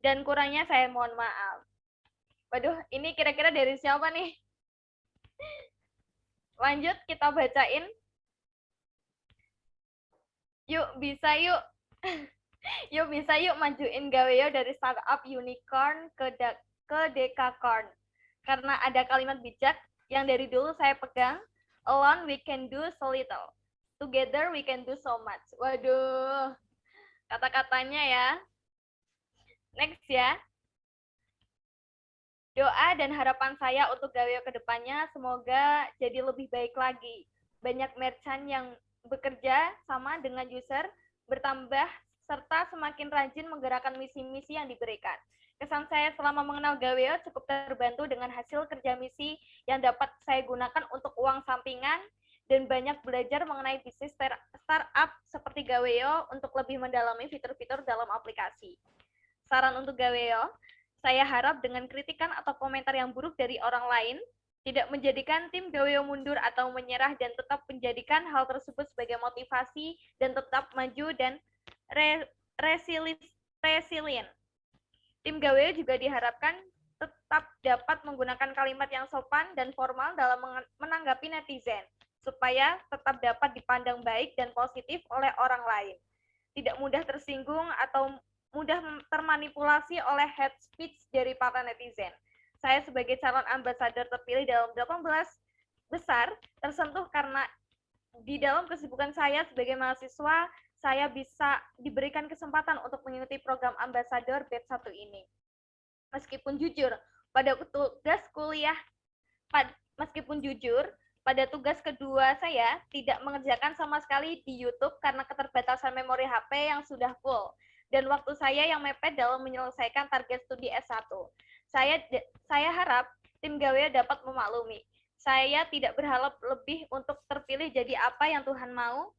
dan kurangnya saya mohon maaf. Waduh, ini kira-kira dari siapa nih? Lanjut kita bacain. Yuk bisa yuk. Yuk bisa yuk majuin Gaweyo dari startup unicorn ke dekakorn. Karena ada kalimat bijak yang dari dulu saya pegang, alone we can do so little, together we can do so much. Waduh, kata-katanya ya. Next ya. Doa dan harapan saya untuk Gaweyo ke depannya semoga jadi lebih baik lagi. Banyak merchant yang bekerja sama dengan user, bertambah, serta semakin rajin menggerakkan misi-misi yang diberikan. Kesan saya selama mengenal Gaweyo cukup terbantu dengan hasil kerja misi yang dapat saya gunakan untuk uang sampingan dan banyak belajar mengenai bisnis startup seperti Gaweyo untuk lebih mendalami fitur-fitur dalam aplikasi. Saran untuk Gaweyo, saya harap dengan kritikan atau komentar yang buruk dari orang lain, tidak menjadikan tim Gaweyo mundur atau menyerah dan tetap menjadikan hal tersebut sebagai motivasi dan tetap maju dan resilient. Tim Gaweyo juga diharapkan tetap dapat menggunakan kalimat yang sopan dan formal dalam menanggapi netizen, supaya tetap dapat dipandang baik dan positif oleh orang lain. Tidak mudah tersinggung atau mudah termanipulasi oleh hate speech dari para netizen. Saya sebagai calon ambasador terpilih dalam 18 besar tersentuh karena di dalam kesibukan saya sebagai mahasiswa, saya bisa diberikan kesempatan untuk mengikuti program ambasador batch 1 ini. Meskipun jujur, pada pada tugas kedua saya tidak mengerjakan sama sekali di YouTube karena keterbatasan memori HP yang sudah full dan waktu saya yang mepet dalam menyelesaikan target studi S1. Saya harap tim Gaweo dapat memaklumi. Saya tidak berharap lebih untuk terpilih jadi apa yang Tuhan mau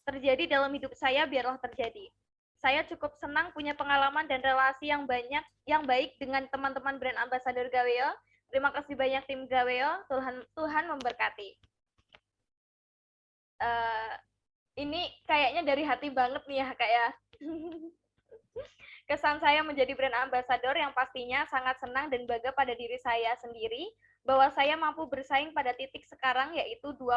terjadi dalam hidup saya, biarlah terjadi. Saya cukup senang punya pengalaman dan relasi yang baik dengan teman-teman brand ambassador Gaweo. Terima kasih banyak tim Gaweo. Tuhan memberkati. Ini kayaknya dari hati banget nih ya, kayak kesan saya menjadi brand ambassador yang pastinya sangat senang dan bangga pada diri saya sendiri bahwa saya mampu bersaing pada titik sekarang, yaitu 20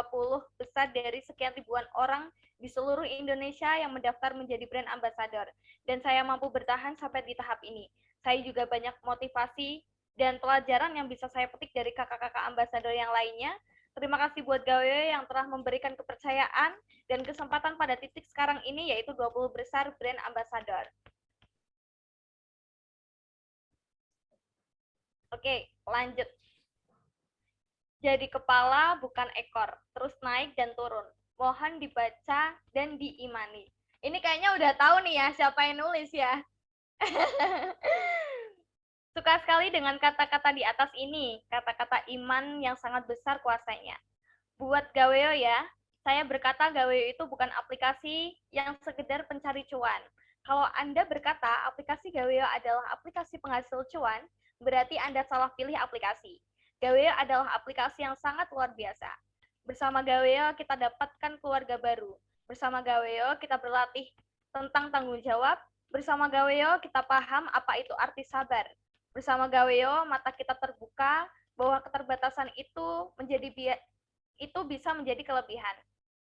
besar dari sekian ribuan orang di seluruh Indonesia yang mendaftar menjadi brand ambassador. Dan saya mampu bertahan sampai di tahap ini. Saya juga banyak motivasi dan pelajaran yang bisa saya petik dari kakak-kakak ambassador yang lainnya. Terima kasih buat Gaweo yang telah memberikan kepercayaan dan kesempatan pada titik sekarang ini, yaitu 20 besar brand ambassador. Oke, lanjut. Jadi kepala bukan ekor, terus naik dan turun. Mohon dibaca dan diimani. Ini kayaknya udah tahu nih ya siapa yang nulis ya. Suka sekali dengan kata-kata di atas ini, kata-kata iman yang sangat besar kuasanya. Buat Gaweo ya, saya berkata Gaweo itu bukan aplikasi yang sekedar pencari cuan. Kalau Anda berkata aplikasi Gaweo adalah aplikasi penghasil cuan, berarti Anda salah pilih aplikasi. Gaweo adalah aplikasi yang sangat luar biasa. Bersama Gaweo kita dapatkan keluarga baru. Bersama Gaweo kita berlatih tentang tanggung jawab. Bersama Gaweo kita paham apa itu arti sabar. Bersama Gaweo mata kita terbuka bahwa keterbatasan itu bisa menjadi kelebihan.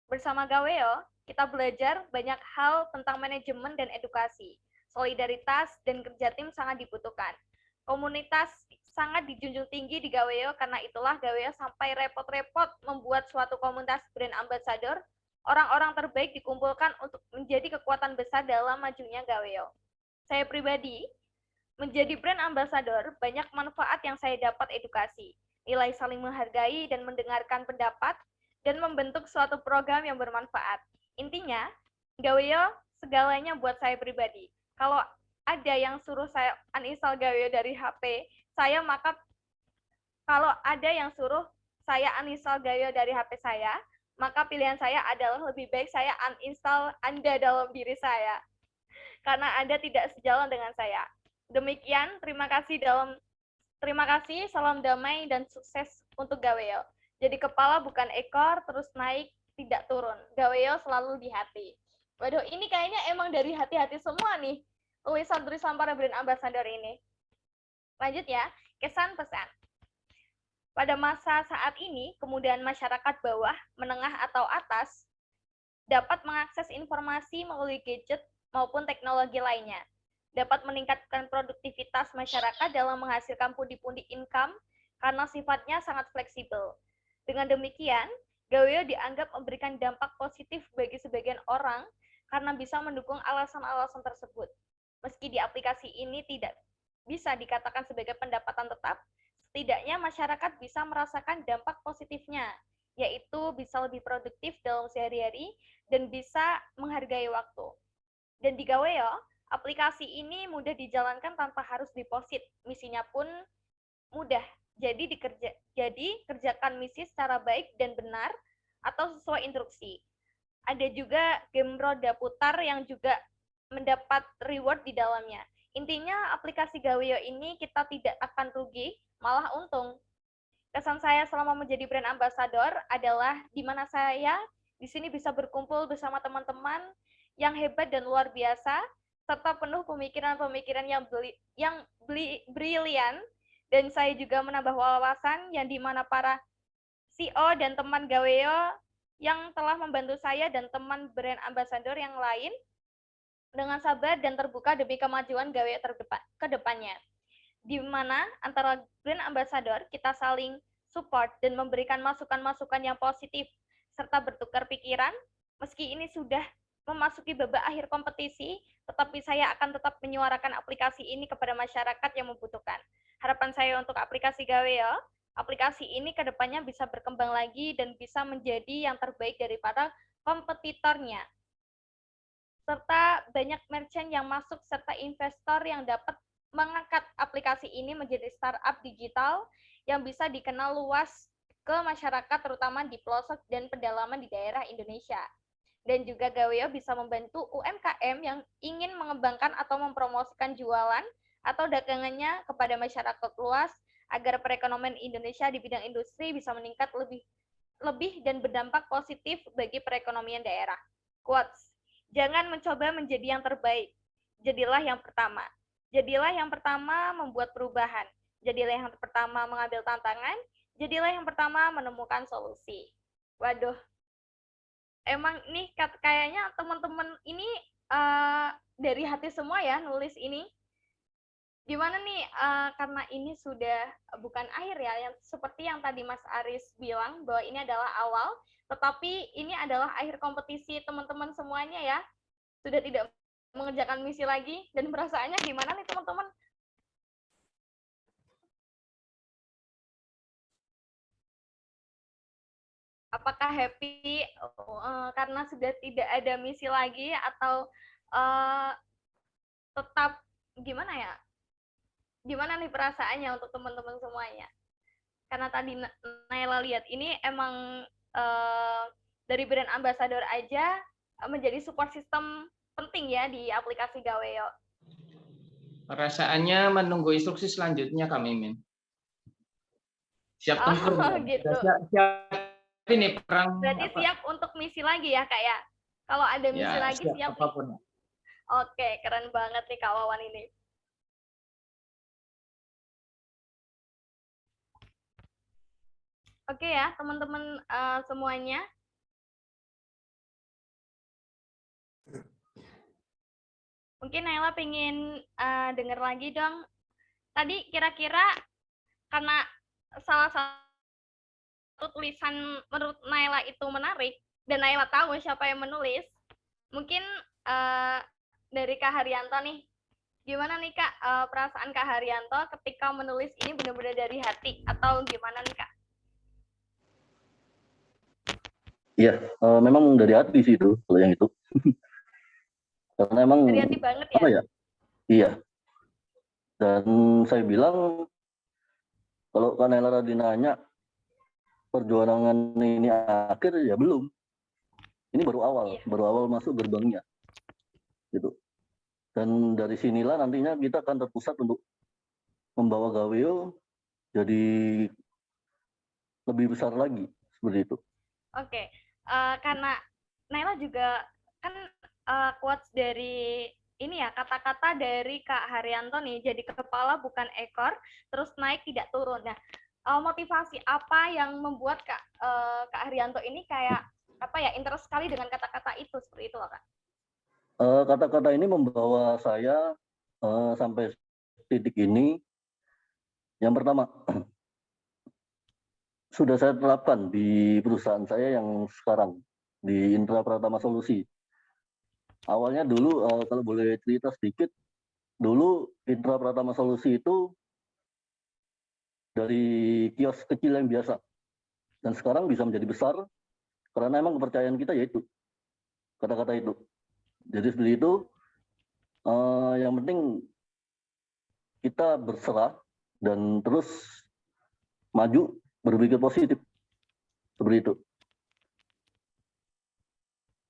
Bersama Gaweo kita belajar banyak hal tentang manajemen dan edukasi. Solidaritas dan kerja tim sangat dibutuhkan. Komunitas sangat dijunjung tinggi di Gaweo, karena itulah Gaweo sampai repot-repot membuat suatu komunitas brand ambassador. Orang-orang terbaik dikumpulkan untuk menjadi kekuatan besar dalam majunya Gaweo. Saya pribadi, menjadi brand ambassador, banyak manfaat yang saya dapat edukasi, nilai saling menghargai dan mendengarkan pendapat, dan membentuk suatu program yang bermanfaat. Intinya, Gaweo segalanya buat saya pribadi. Kalau ada yang suruh saya uninstall Gaweo dari HP, maka kalau ada yang suruh saya uninstall Gaweo dari HP saya, maka pilihan saya adalah lebih baik saya uninstall Anda dalam diri saya. Karena Anda tidak sejalan dengan saya. Demikian, terima kasih, salam damai dan sukses untuk Gaweo. Jadi kepala bukan ekor, terus naik, tidak turun. Gaweo selalu di hati. Waduh, ini kayaknya emang dari hati-hati semua nih, tulisan-tulisan para brand ambassador ini. Lanjut ya, kesan pesan. Pada masa saat ini, kemudian masyarakat bawah, menengah atau atas, dapat mengakses informasi melalui gadget maupun teknologi lainnya. Dapat meningkatkan produktivitas masyarakat dalam menghasilkan pundi-pundi income karena sifatnya sangat fleksibel. Dengan demikian, Gaweo dianggap memberikan dampak positif bagi sebagian orang karena bisa mendukung alasan-alasan tersebut. Meski di aplikasi ini tidak bisa dikatakan sebagai pendapatan tetap, setidaknya masyarakat bisa merasakan dampak positifnya, yaitu bisa lebih produktif dalam sehari-hari dan bisa menghargai waktu. Dan di Gaweo, aplikasi ini mudah dijalankan tanpa harus deposit. Misinya pun mudah. Jadi kerjakan misi secara baik dan benar atau sesuai instruksi. Ada juga game roda putar yang juga mendapat reward di dalamnya. Intinya aplikasi Gaweo ini kita tidak akan rugi, malah untung. Kesan saya selama menjadi brand ambassador adalah di mana saya di sini bisa berkumpul bersama teman-teman yang hebat dan luar biasa, serta penuh pemikiran-pemikiran yang brilian, dan saya juga menambah wawasan yang dimana para CEO dan teman Gaweo yang telah membantu saya dan teman brand ambassador yang lain dengan sabar dan terbuka demi kemajuan Gaweo ke depannya. Di mana antara brand ambassador kita saling support dan memberikan masukan-masukan yang positif serta bertukar pikiran. Meski ini sudah memasuki babak akhir kompetisi, tetapi saya akan tetap menyuarakan aplikasi ini kepada masyarakat yang membutuhkan. Harapan saya untuk aplikasi Gaweo aplikasi ini ke depannya bisa berkembang lagi dan bisa menjadi yang terbaik daripada kompetitornya. Serta banyak merchant yang masuk serta investor yang dapat mengangkat aplikasi ini menjadi startup digital yang bisa dikenal luas ke masyarakat terutama di pelosok dan pedalaman di daerah Indonesia. Dan juga Gaweo bisa membantu UMKM yang ingin mengembangkan atau mempromosikan jualan atau dagangannya kepada masyarakat luas agar perekonomian Indonesia di bidang industri bisa meningkat lebih dan berdampak positif bagi perekonomian daerah. Quotes, jangan mencoba menjadi yang terbaik, jadilah yang pertama. Jadilah yang pertama membuat perubahan. Jadilah yang pertama mengambil tantangan. Jadilah yang pertama menemukan solusi. Waduh, emang nih kayaknya teman-teman ini dari hati semua ya nulis ini. Gimana nih, karena ini sudah bukan akhir ya, yang seperti yang tadi Mas Aris bilang bahwa ini adalah awal, tetapi ini adalah akhir kompetisi teman-teman semuanya ya. Sudah tidak mengerjakan misi lagi, dan perasaannya gimana nih teman-teman? Apakah happy karena sudah tidak ada misi lagi atau tetap gimana ya? Gimana nih perasaannya untuk teman-teman semuanya? Karena tadi Naila lihat ini emang dari brand ambassador aja menjadi support system penting ya di aplikasi Gaweo. Perasaannya menunggu instruksi selanjutnya Kak Mimin. Siap tempur. Gitu. Siap ini perang. Berarti apa? siap untuk misi lagi ya Kak ya? Kalau ada misi Ya, lagi siap nih. apapun. Oke, keren banget nih Kak Wawan ini. Oke ya, teman-teman semuanya. Mungkin Naila pengen dengar lagi dong. Tadi kira-kira karena salah satu tulisan menurut Naila itu menarik, dan Naila tahu siapa yang menulis, mungkin dari Kak Haryanto nih. Gimana nih Kak, perasaan Kak Haryanto ketika menulis ini benar-benar dari hati, atau gimana nih Kak? Iya, memang dari hati sih itu, kalau yang itu. Karena emang Dari hati banget ya? apa ya? Iya. Dan saya bilang kalau Kanela tadi nanya perjuangan ini akhir, ya belum. Ini baru awal masuk gerbangnya. Gitu. Dan dari sinilah nantinya kita akan terpusat untuk membawa Gaweo jadi lebih besar lagi, seperti itu. Oke, karena Naila juga kan quotes dari ini ya, kata-kata dari Kak Haryanto nih, jadi kepala bukan ekor, terus naik tidak turun. Nah, motivasi apa yang membuat Kak Haryanto ini kayak apa ya, interest sekali dengan kata-kata itu, seperti itu loh Kak? Kata-kata ini membawa saya sampai titik ini. Yang pertama, sudah saya terapkan di perusahaan saya yang sekarang, di Intra Pratama Solusi. Awalnya dulu, kalau boleh cerita sedikit, dulu Intra Pratama Solusi itu dari kios kecil yang biasa. Dan sekarang bisa menjadi besar, karena emang kepercayaan kita yaitu kata-kata itu. Jadi seperti itu, yang penting kita berserah dan terus maju, berpikir positif, seperti itu.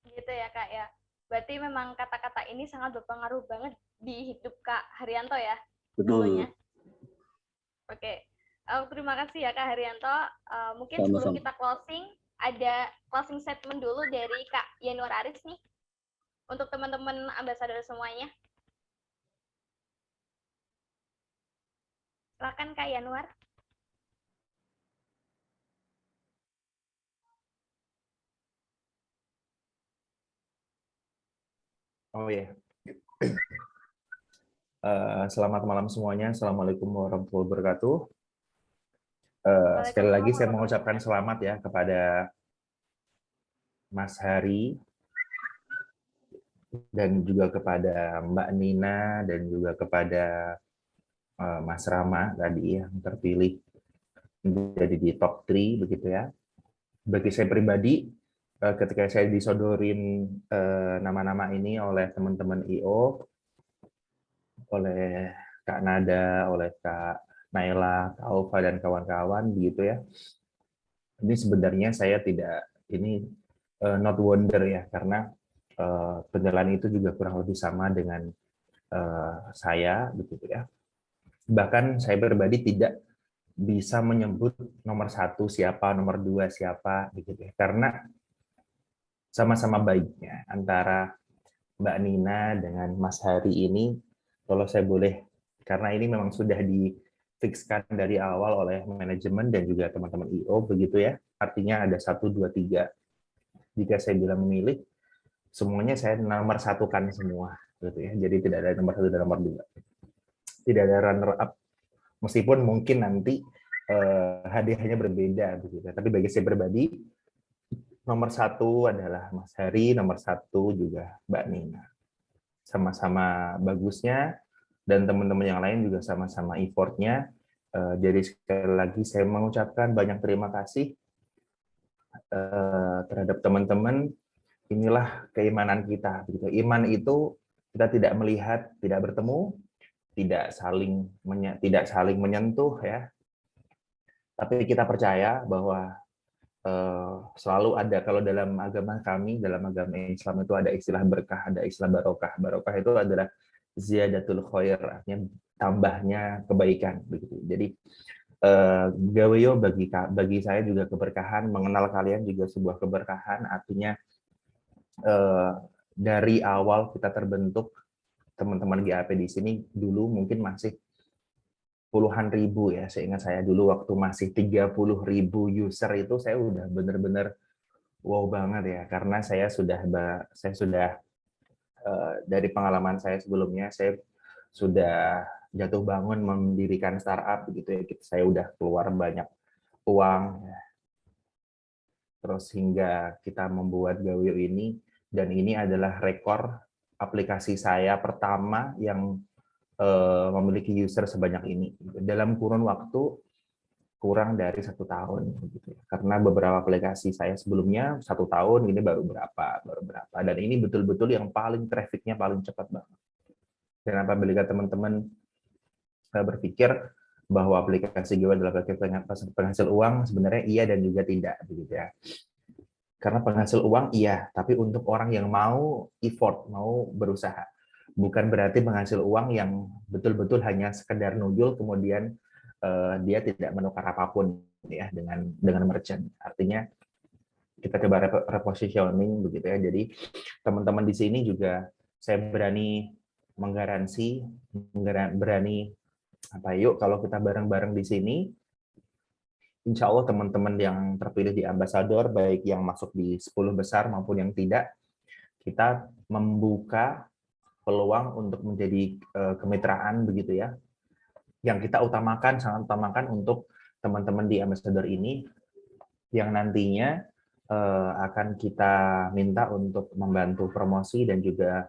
Gitu ya Kak ya. Berarti memang kata-kata ini sangat berpengaruh banget di hidup Kak Haryanto ya. Betul. Oke, terima kasih ya Kak Haryanto. Mungkin Sama-sama. sebelum kita closing, ada closing statement dulu dari Kak Yanuar Aris nih untuk teman-teman ambasador semuanya. Silakan Kak Yanuar. Oh ya. Selamat malam semuanya. Assalamualaikum warahmatullahi wabarakatuh. Sekali lagi saya mengucapkan selamat ya kepada Mas Hari dan juga kepada Mbak Nina dan juga kepada Mas Rama tadi yang terpilih menjadi di top 3 begitu ya. Bagi saya pribadi, ketika saya disodorin nama-nama ini oleh teman-teman IO, oleh Kak Nada, oleh Kak Naila, Kak Ova, dan kawan-kawan gitu ya. Ini sebenarnya saya tidak, ini not wonder ya, karena penilaian itu juga kurang lebih sama dengan saya begitu ya. Bahkan saya pribadi tidak bisa menyebut nomor 1 siapa, nomor 2 siapa begitu ya. Karena sama-sama baiknya antara Mbak Nina dengan Mas Hari ini, kalau saya boleh, karena ini memang sudah difikskan dari awal oleh manajemen dan juga teman-teman IO begitu ya. Artinya ada 1, 2, 3. Jika saya bilang memilih, semuanya saya nomor satukan semua gitu ya. Jadi tidak ada nomor 1 dan nomor 2. Tidak ada runner up, meskipun mungkin nanti hadiahnya berbeda begitu. Tapi bagi saya pribadi, nomor 1 adalah Mas Hari, nomor 1 juga Mbak Nina. Sama-sama bagusnya, dan teman-teman yang lain juga sama-sama effortnya. Jadi sekali lagi saya mengucapkan banyak terima kasih terhadap teman-teman. Inilah keimanan kita. Iman itu kita tidak melihat, tidak bertemu, tidak saling menyentuh ya. Tapi kita percaya bahwa selalu ada, kalau dalam agama kami, dalam agama Islam itu ada istilah berkah, ada istilah barokah. Barokah itu adalah ziyadatul khair, artinya tambahnya kebaikan begitu. Jadi Gaweyo bagi saya juga keberkahan, mengenal kalian juga sebuah keberkahan. Artinya dari awal kita terbentuk, teman-teman GAP di sini dulu mungkin masih puluhan ribu ya, seingat saya dulu waktu masih 30.000 user itu saya udah bener-bener wow banget ya, karena saya sudah dari pengalaman saya sebelumnya, saya sudah jatuh bangun mendirikan startup begitu ya, saya udah keluar banyak uang ya. Terus hingga kita membuat Gaweyo ini, dan ini adalah rekor aplikasi saya pertama yang memiliki user sebanyak ini dalam kurun waktu kurang dari 1 tahun gitu. Karena beberapa aplikasi saya sebelumnya 1 tahun, ini baru berapa, dan ini betul-betul yang paling trafficnya paling cepat banget. Dan apabila teman-teman berpikir bahwa aplikasi Gaweyo adalah aplikasi penghasil uang, sebenarnya iya dan juga tidak begitu ya. Karena penghasil uang iya, tapi untuk orang yang mau effort, mau berusaha. Bukan berarti penghasil uang yang betul-betul hanya sekedar nujul kemudian dia tidak menukar apapun ya dengan merchant. Artinya kita coba repositioning begitu ya. Jadi teman-teman di sini juga saya berani menggaransi, berani yuk kalau kita bareng-bareng di sini, insya Allah teman-teman yang terpilih di Ambassador, baik yang masuk di 10 besar maupun yang tidak, kita membuka peluang untuk menjadi kemitraan begitu ya. Yang kita sangat utamakan untuk teman-teman di Ambassador ini, yang nantinya akan kita minta untuk membantu promosi dan juga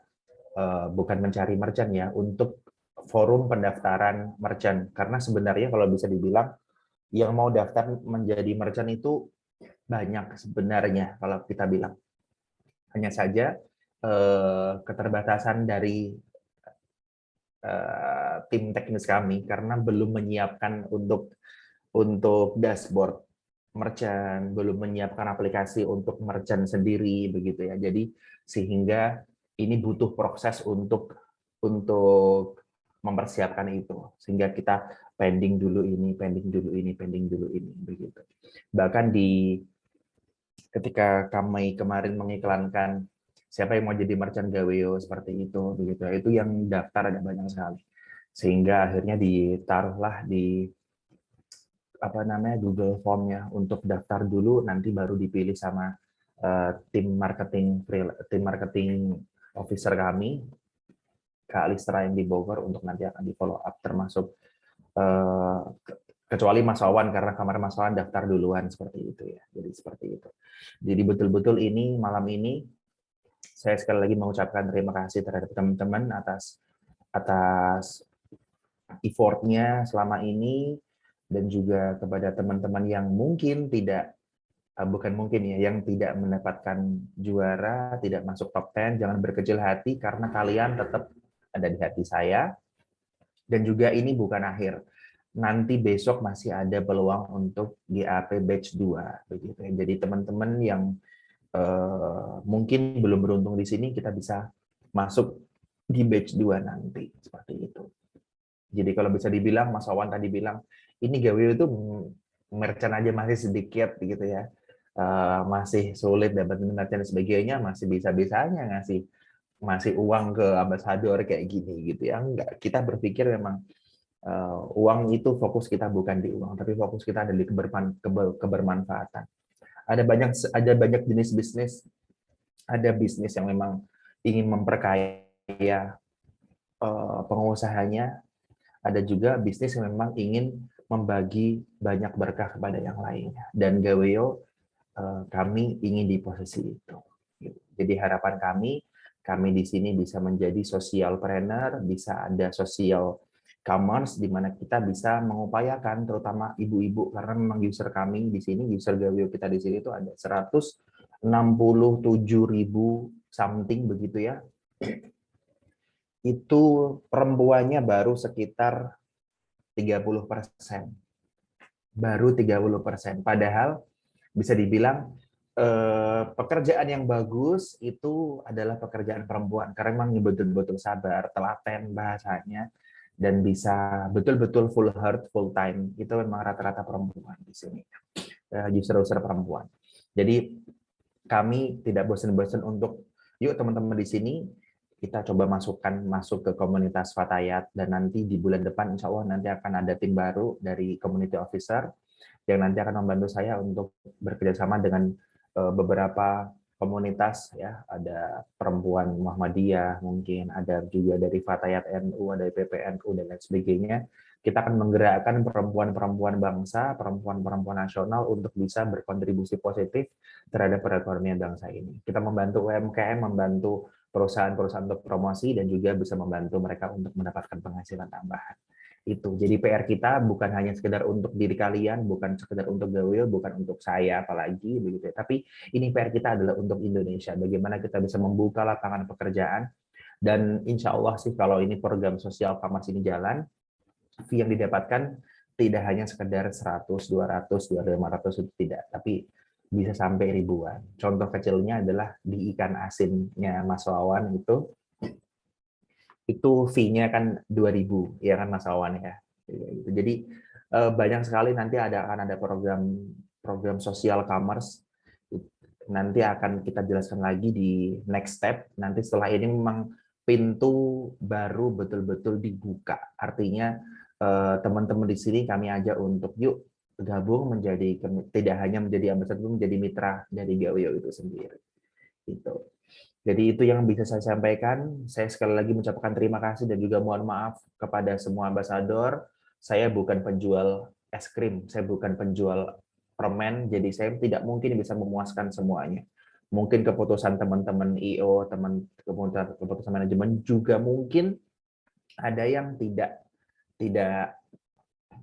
bukan mencari merchant ya, untuk forum pendaftaran merchant. Karena sebenarnya kalau bisa dibilang, yang mau daftar menjadi merchant itu banyak sebenarnya kalau kita bilang. Hanya saja keterbatasan dari tim teknis kami karena belum menyiapkan untuk dashboard merchant, belum menyiapkan aplikasi untuk merchant sendiri begitu ya. Jadi sehingga ini butuh proses untuk mempersiapkan itu, sehingga kita pending dulu ini begitu. Bahkan ketika kami kemarin mengiklankan siapa yang mau jadi merchant Gaweyo seperti itu begitu, itu yang daftar ada banyak sekali, sehingga akhirnya ditaruhlah di Google Form-nya untuk daftar dulu, nanti baru dipilih sama tim marketing officer kami, Kak Alistra yang di Bogor, untuk nanti akan di follow up, termasuk kecuali Mas Wawan, karena kamar Mas Wawan daftar duluan seperti itu ya. Jadi seperti itu. Jadi betul-betul ini malam ini saya sekali lagi mengucapkan terima kasih terhadap teman-teman atas effortnya selama ini, dan juga kepada teman-teman yang mungkin tidak, bukan mungkin ya, yang tidak mendapatkan juara, tidak masuk top 10, jangan berkecil hati karena kalian tetap ada di hati saya. Dan juga ini bukan akhir. Nanti besok masih ada peluang untuk GAP batch 2 begitu ya. Jadi teman-teman yang mungkin belum beruntung di sini, kita bisa masuk di batch 2 nanti seperti itu. Jadi kalau bisa dibilang, Mas Wawan tadi bilang, ini Gaweo itu merchant aja masih sedikit gitu ya, masih sulit dapat merchant dan sebagainya, masih bisa-bisanya ngasih uang ke ambasador kayak gini gitu ya. Enggak, kita berpikir memang uang itu fokus kita bukan di uang, tapi fokus kita ada di kebermanfaatan. Ada banyak jenis bisnis, ada bisnis yang memang ingin memperkaya pengusahanya, ada juga bisnis yang memang ingin membagi banyak berkah kepada yang lainnya. Dan Gaweo, kami ingin di posisi itu. Jadi harapan kami di sini bisa menjadi social planner, bisa ada social commerce, di mana kita bisa mengupayakan, terutama ibu-ibu, karena memang user kami di sini, user Gaweo kita di sini itu ada 167.000 something begitu ya. Itu perempuannya baru sekitar 30%. Baru 30%. Padahal bisa dibilang pekerjaan yang bagus itu adalah pekerjaan perempuan, karena memang betul-betul sabar, telaten bahasanya, dan bisa betul-betul full heart, full time. Itu memang rata-rata perempuan di sini. User-user perempuan. Jadi kami tidak bosan-bosan untuk, yuk teman-teman di sini, kita coba masuk ke komunitas Fatayat, dan nanti di bulan depan insya Allah nanti akan ada tim baru dari community officer yang nanti akan membantu saya untuk bekerjasama dengan beberapa komunitas ya, ada perempuan Muhammadiyah, mungkin ada juga dari Fatayat NU, ada PPNU dan lain sebagainya. Kita akan menggerakkan perempuan-perempuan bangsa, perempuan-perempuan nasional untuk bisa berkontribusi positif terhadap perekonomian bangsa ini. Kita membantu UMKM, membantu perusahaan-perusahaan untuk promosi, dan juga bisa membantu mereka untuk mendapatkan penghasilan tambahan. Itu. Jadi PR kita bukan hanya sekedar untuk diri kalian, bukan sekedar untuk Gaweo, bukan untuk saya apalagi begitu ya. Tapi ini PR kita adalah untuk Indonesia. Bagaimana kita bisa membuka lapangan pekerjaan, dan insya Allah sih kalau ini program sosial commerce ini jalan, fee yang didapatkan tidak hanya sekedar 100, 200, 500 itu tidak, tapi bisa sampai ribuan. Contoh kecilnya adalah di ikan asinnya Mas Wawan itu fee-nya kan 2.000 ya kan Mas Wawan ya. Jadi banyak sekali nanti akan ada program sosial commerce, nanti akan kita jelaskan lagi di next step. Nanti setelah ini memang pintu baru betul-betul dibuka, artinya teman-teman di sini kami ajak untuk yuk gabung menjadi, tidak hanya menjadi ambasador, menjadi mitra dari Gaweo itu sendiri. Gitu. Jadi itu yang bisa saya sampaikan. Saya sekali lagi mengucapkan terima kasih dan juga mohon maaf kepada semua ambasador. Saya bukan penjual es krim, saya bukan penjual permen, jadi saya tidak mungkin bisa memuaskan semuanya. Mungkin keputusan teman-teman IO, keputusan manajemen juga mungkin ada yang tidak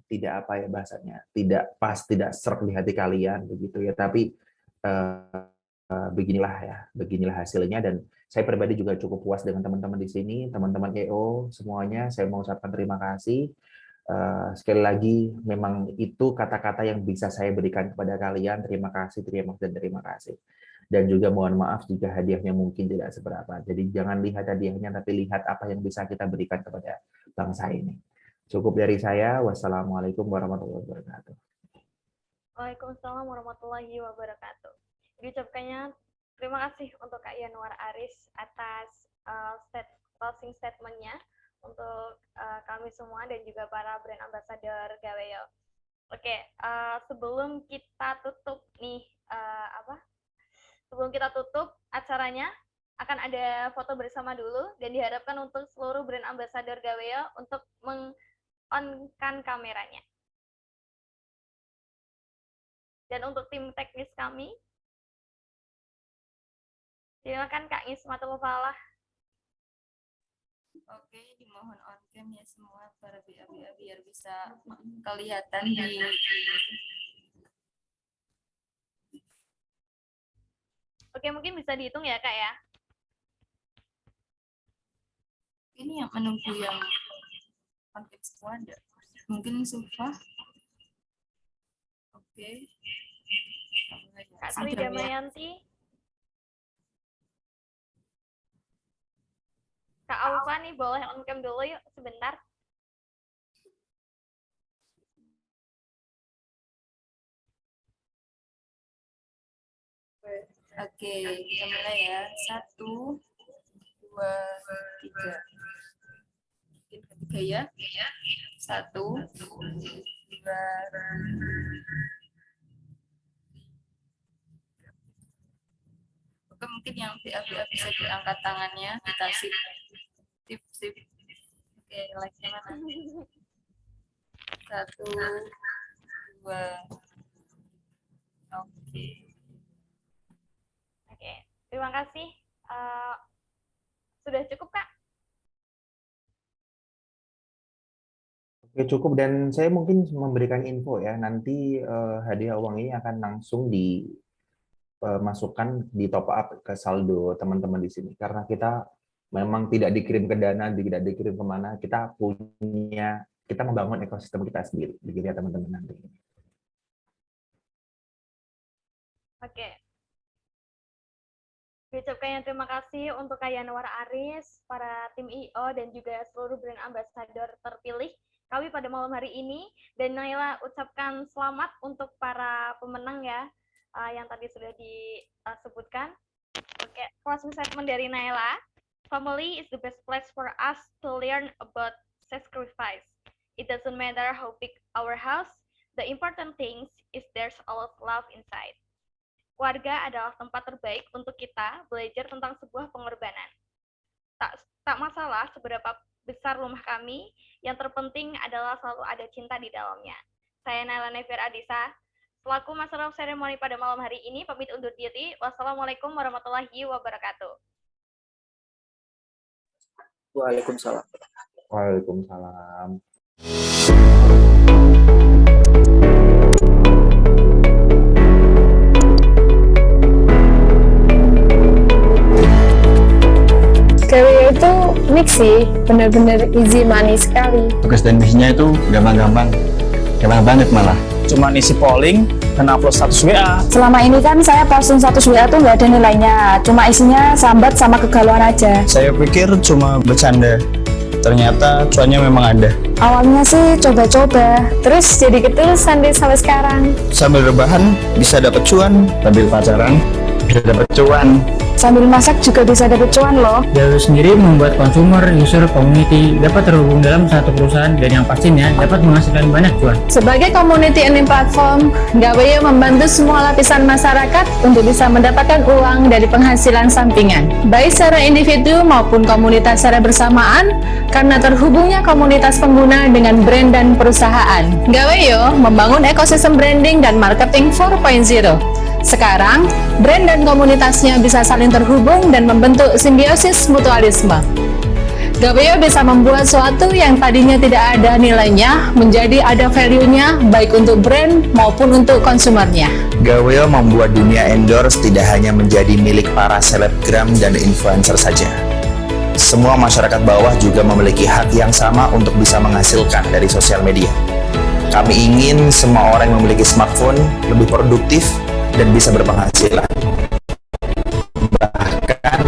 apa ya bahasanya, tidak pas, tidak serk di hati kalian begitu ya. Tapi beginilah hasilnya, dan saya pribadi juga cukup puas dengan teman-teman di sini, teman-teman EO semuanya. Saya mau ucapkan terima kasih. Sekali lagi, memang itu kata-kata yang bisa saya berikan kepada kalian. Terima kasih, dan terima kasih. Dan juga mohon maaf jika hadiahnya mungkin tidak seberapa. Jadi jangan lihat hadiahnya, tapi lihat apa yang bisa kita berikan kepada bangsa ini. Cukup dari saya. Wassalamualaikum warahmatullahi wabarakatuh. Waalaikumsalam warahmatullahi wabarakatuh. Diucapkannya terima kasih untuk Kak Yanuar Aris atas closing statement-nya untuk kami semua dan juga para brand ambassador Gaweo. Oke, sebelum kita tutup nih sebelum kita tutup acaranya, akan ada foto bersama dulu, dan diharapkan untuk seluruh brand ambassador Gaweo untuk meng-on-kan kameranya. Dan untuk tim teknis kami, silakan Kak Ismatul Falah. Oke, dimohon on cam ya semua para BA biar bisa kelihatan di Oke, mungkin bisa dihitung ya, Kak ya. ini yang menunggu yang on cam semua ada. Mungkin Sufa. Oke. Kak Sri Damayanti. Kak Alfa nih boleh on cam dulu yuk sebentar. Oke, kita mulai ya. 1, 2, 3. Mungkin ketiga ya. 1, 2, Oke, mungkin yang BA bisa diangkat tangannya, kita sip. Oke, like-nya mana? 1, 2. Oke. Oke, terima kasih. Sudah cukup, Kak? Oke, cukup. Dan saya mungkin memberikan info ya, nanti hadiah uang ini akan langsung dimasukkan di top up ke saldo teman-teman di sini. Karena kita memang tidak dikirim ke Dana, tidak dikirim kemana, kita membangun ekosistem kita sendiri, begitu ya teman-teman nanti. Oke. Ucapkan terima kasih untuk Kak Yanwar Aris, para tim IO, dan juga seluruh brand ambassador terpilih kami pada malam hari ini. Dan Naila ucapkan selamat untuk para pemenang ya, yang tadi sudah disebutkan. Oke, closing statement dari Naila. Family is the best place for us to learn about sacrifice. It doesn't matter how big our house, the important thing is there's a lot of love inside. Keluarga adalah tempat terbaik untuk kita belajar tentang sebuah pengorbanan. Tak masalah seberapa besar rumah kami, yang terpenting adalah selalu ada cinta di dalamnya. Saya Naila Nevir Adisa, selaku Master of Ceremony pada malam hari ini, pamit undur diri. Wassalamualaikum warahmatullahi wabarakatuh. Waalaikumsalam. Waalaikumsalam. Gaweyo itu mix sih, bener-bener easy money sekali. Tugas dan misinya itu gampang banget malah. Cuma isi polling dan upload status WA. Selama ini kan saya posting status WA tuh nggak ada nilainya, cuma isinya sambat sama kegalauan aja. Saya pikir cuma bercanda. Ternyata cuannya memang ada. Awalnya sih coba-coba, terus jadi ketulusan deh sampai sekarang. Sambil rebahan bisa dapat cuan, Sambil pacaran bisa dapat cuan. Sambil masak juga bisa dapet cuan loh. Gaweyo sendiri membuat consumer, user, community dapat terhubung dalam satu perusahaan dan yang pastinya dapat menghasilkan banyak cuan. Sebagai community earning platform, Gaweyo membantu semua lapisan masyarakat untuk bisa mendapatkan uang dari penghasilan sampingan, baik secara individu maupun komunitas secara bersamaan, karena terhubungnya komunitas pengguna dengan brand dan perusahaan. Gaweyo membangun ekosistem branding dan marketing 4.0. Sekarang, brand dan komunitasnya bisa saling terhubung dan membentuk simbiosis mutualisme. Gaweyo bisa membuat sesuatu yang tadinya tidak ada nilainya menjadi ada value-nya baik untuk brand maupun untuk konsumernya. Gaweyo membuat dunia endorse tidak hanya menjadi milik para selebgram dan influencer saja. Semua masyarakat bawah juga memiliki hak yang sama untuk bisa menghasilkan dari sosial media. Kami ingin semua orang yang memiliki smartphone lebih produktif dan bisa berpenghasilan. Bahkan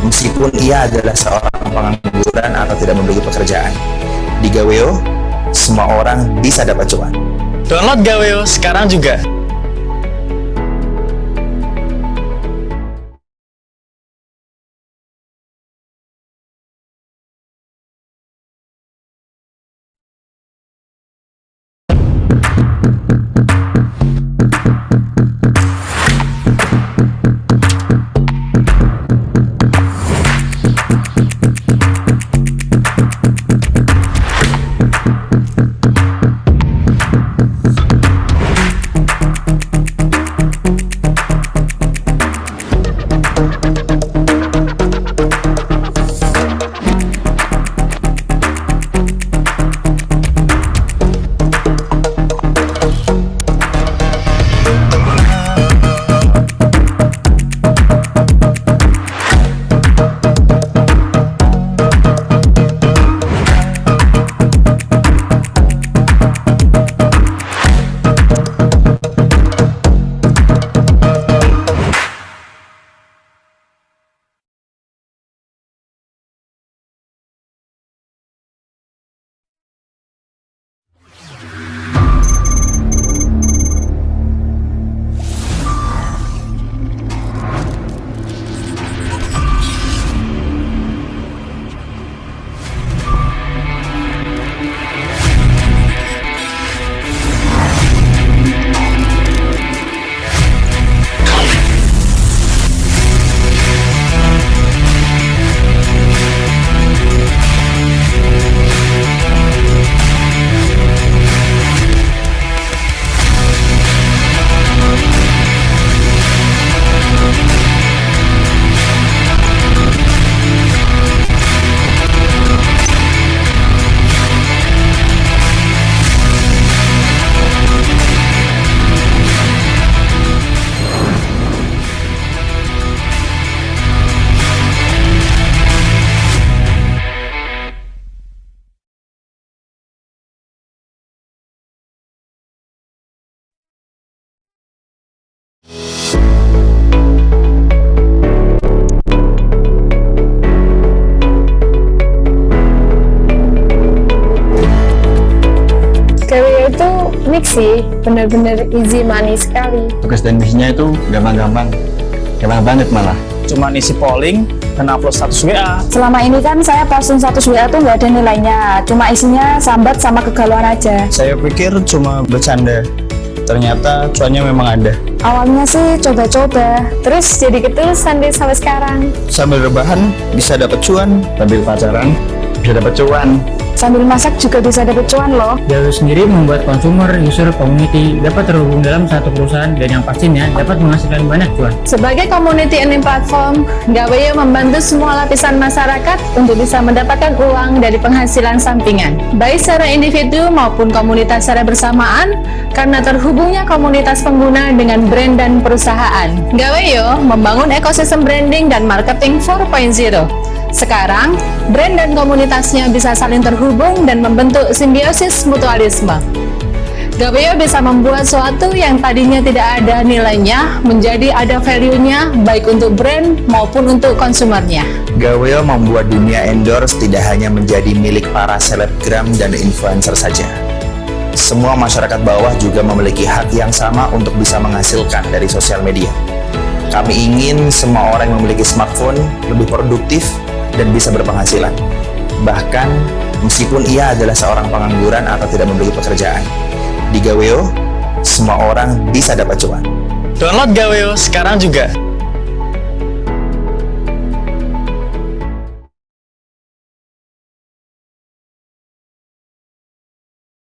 meskipun ia adalah seorang pengangguran atau tidak memiliki pekerjaan, di Gaweyo semua orang bisa dapat cuan. Download Gaweyo sekarang juga. asik sih, bener-bener easy money sekali. Tugas dan misinya itu gampang banget malah. Cuma isi polling dan upload status WA. Selama ini kan saya posting status WA tuh nggak ada nilainya, cuma isinya sambat sama kegalauan aja. Saya pikir cuma bercanda. Ternyata cuannya memang ada. Awalnya sih coba-coba, terus jadi keterusan deh sampai sekarang. Sambil rebahan bisa dapat cuan. Sambil pacaran bisa dapat cuan. Sambil masak juga bisa dapat cuan loh. Gawayo sendiri membuat consumer, user, community dapat terhubung dalam satu perusahaan dan yang pastinya dapat menghasilkan banyak cuan. Sebagai community earning platform, Gawayo membantu semua lapisan masyarakat untuk bisa mendapatkan uang dari penghasilan sampingan, baik secara individu maupun komunitas secara bersamaan, karena terhubungnya komunitas pengguna dengan brand dan perusahaan. Gawayo membangun ekosistem branding dan marketing 4.0. Sekarang, brand dan komunitasnya bisa saling terhubung dan membentuk simbiosis mutualisme. Gawayo bisa membuat sesuatu yang tadinya tidak ada nilainya menjadi ada value-nya baik untuk brand maupun untuk konsumernya. Gawayo membuat dunia endorse tidak hanya menjadi milik para selebgram dan influencer saja. Semua masyarakat bawah juga memiliki hak yang sama untuk bisa menghasilkan dari sosial media. Kami ingin semua orang yang memiliki smartphone lebih produktif dan bisa berpenghasilan. Bahkan meskipun ia adalah seorang pengangguran atau tidak memiliki pekerjaan. Di Gawayo, semua orang bisa dapat cuan. Download Gawayo sekarang juga.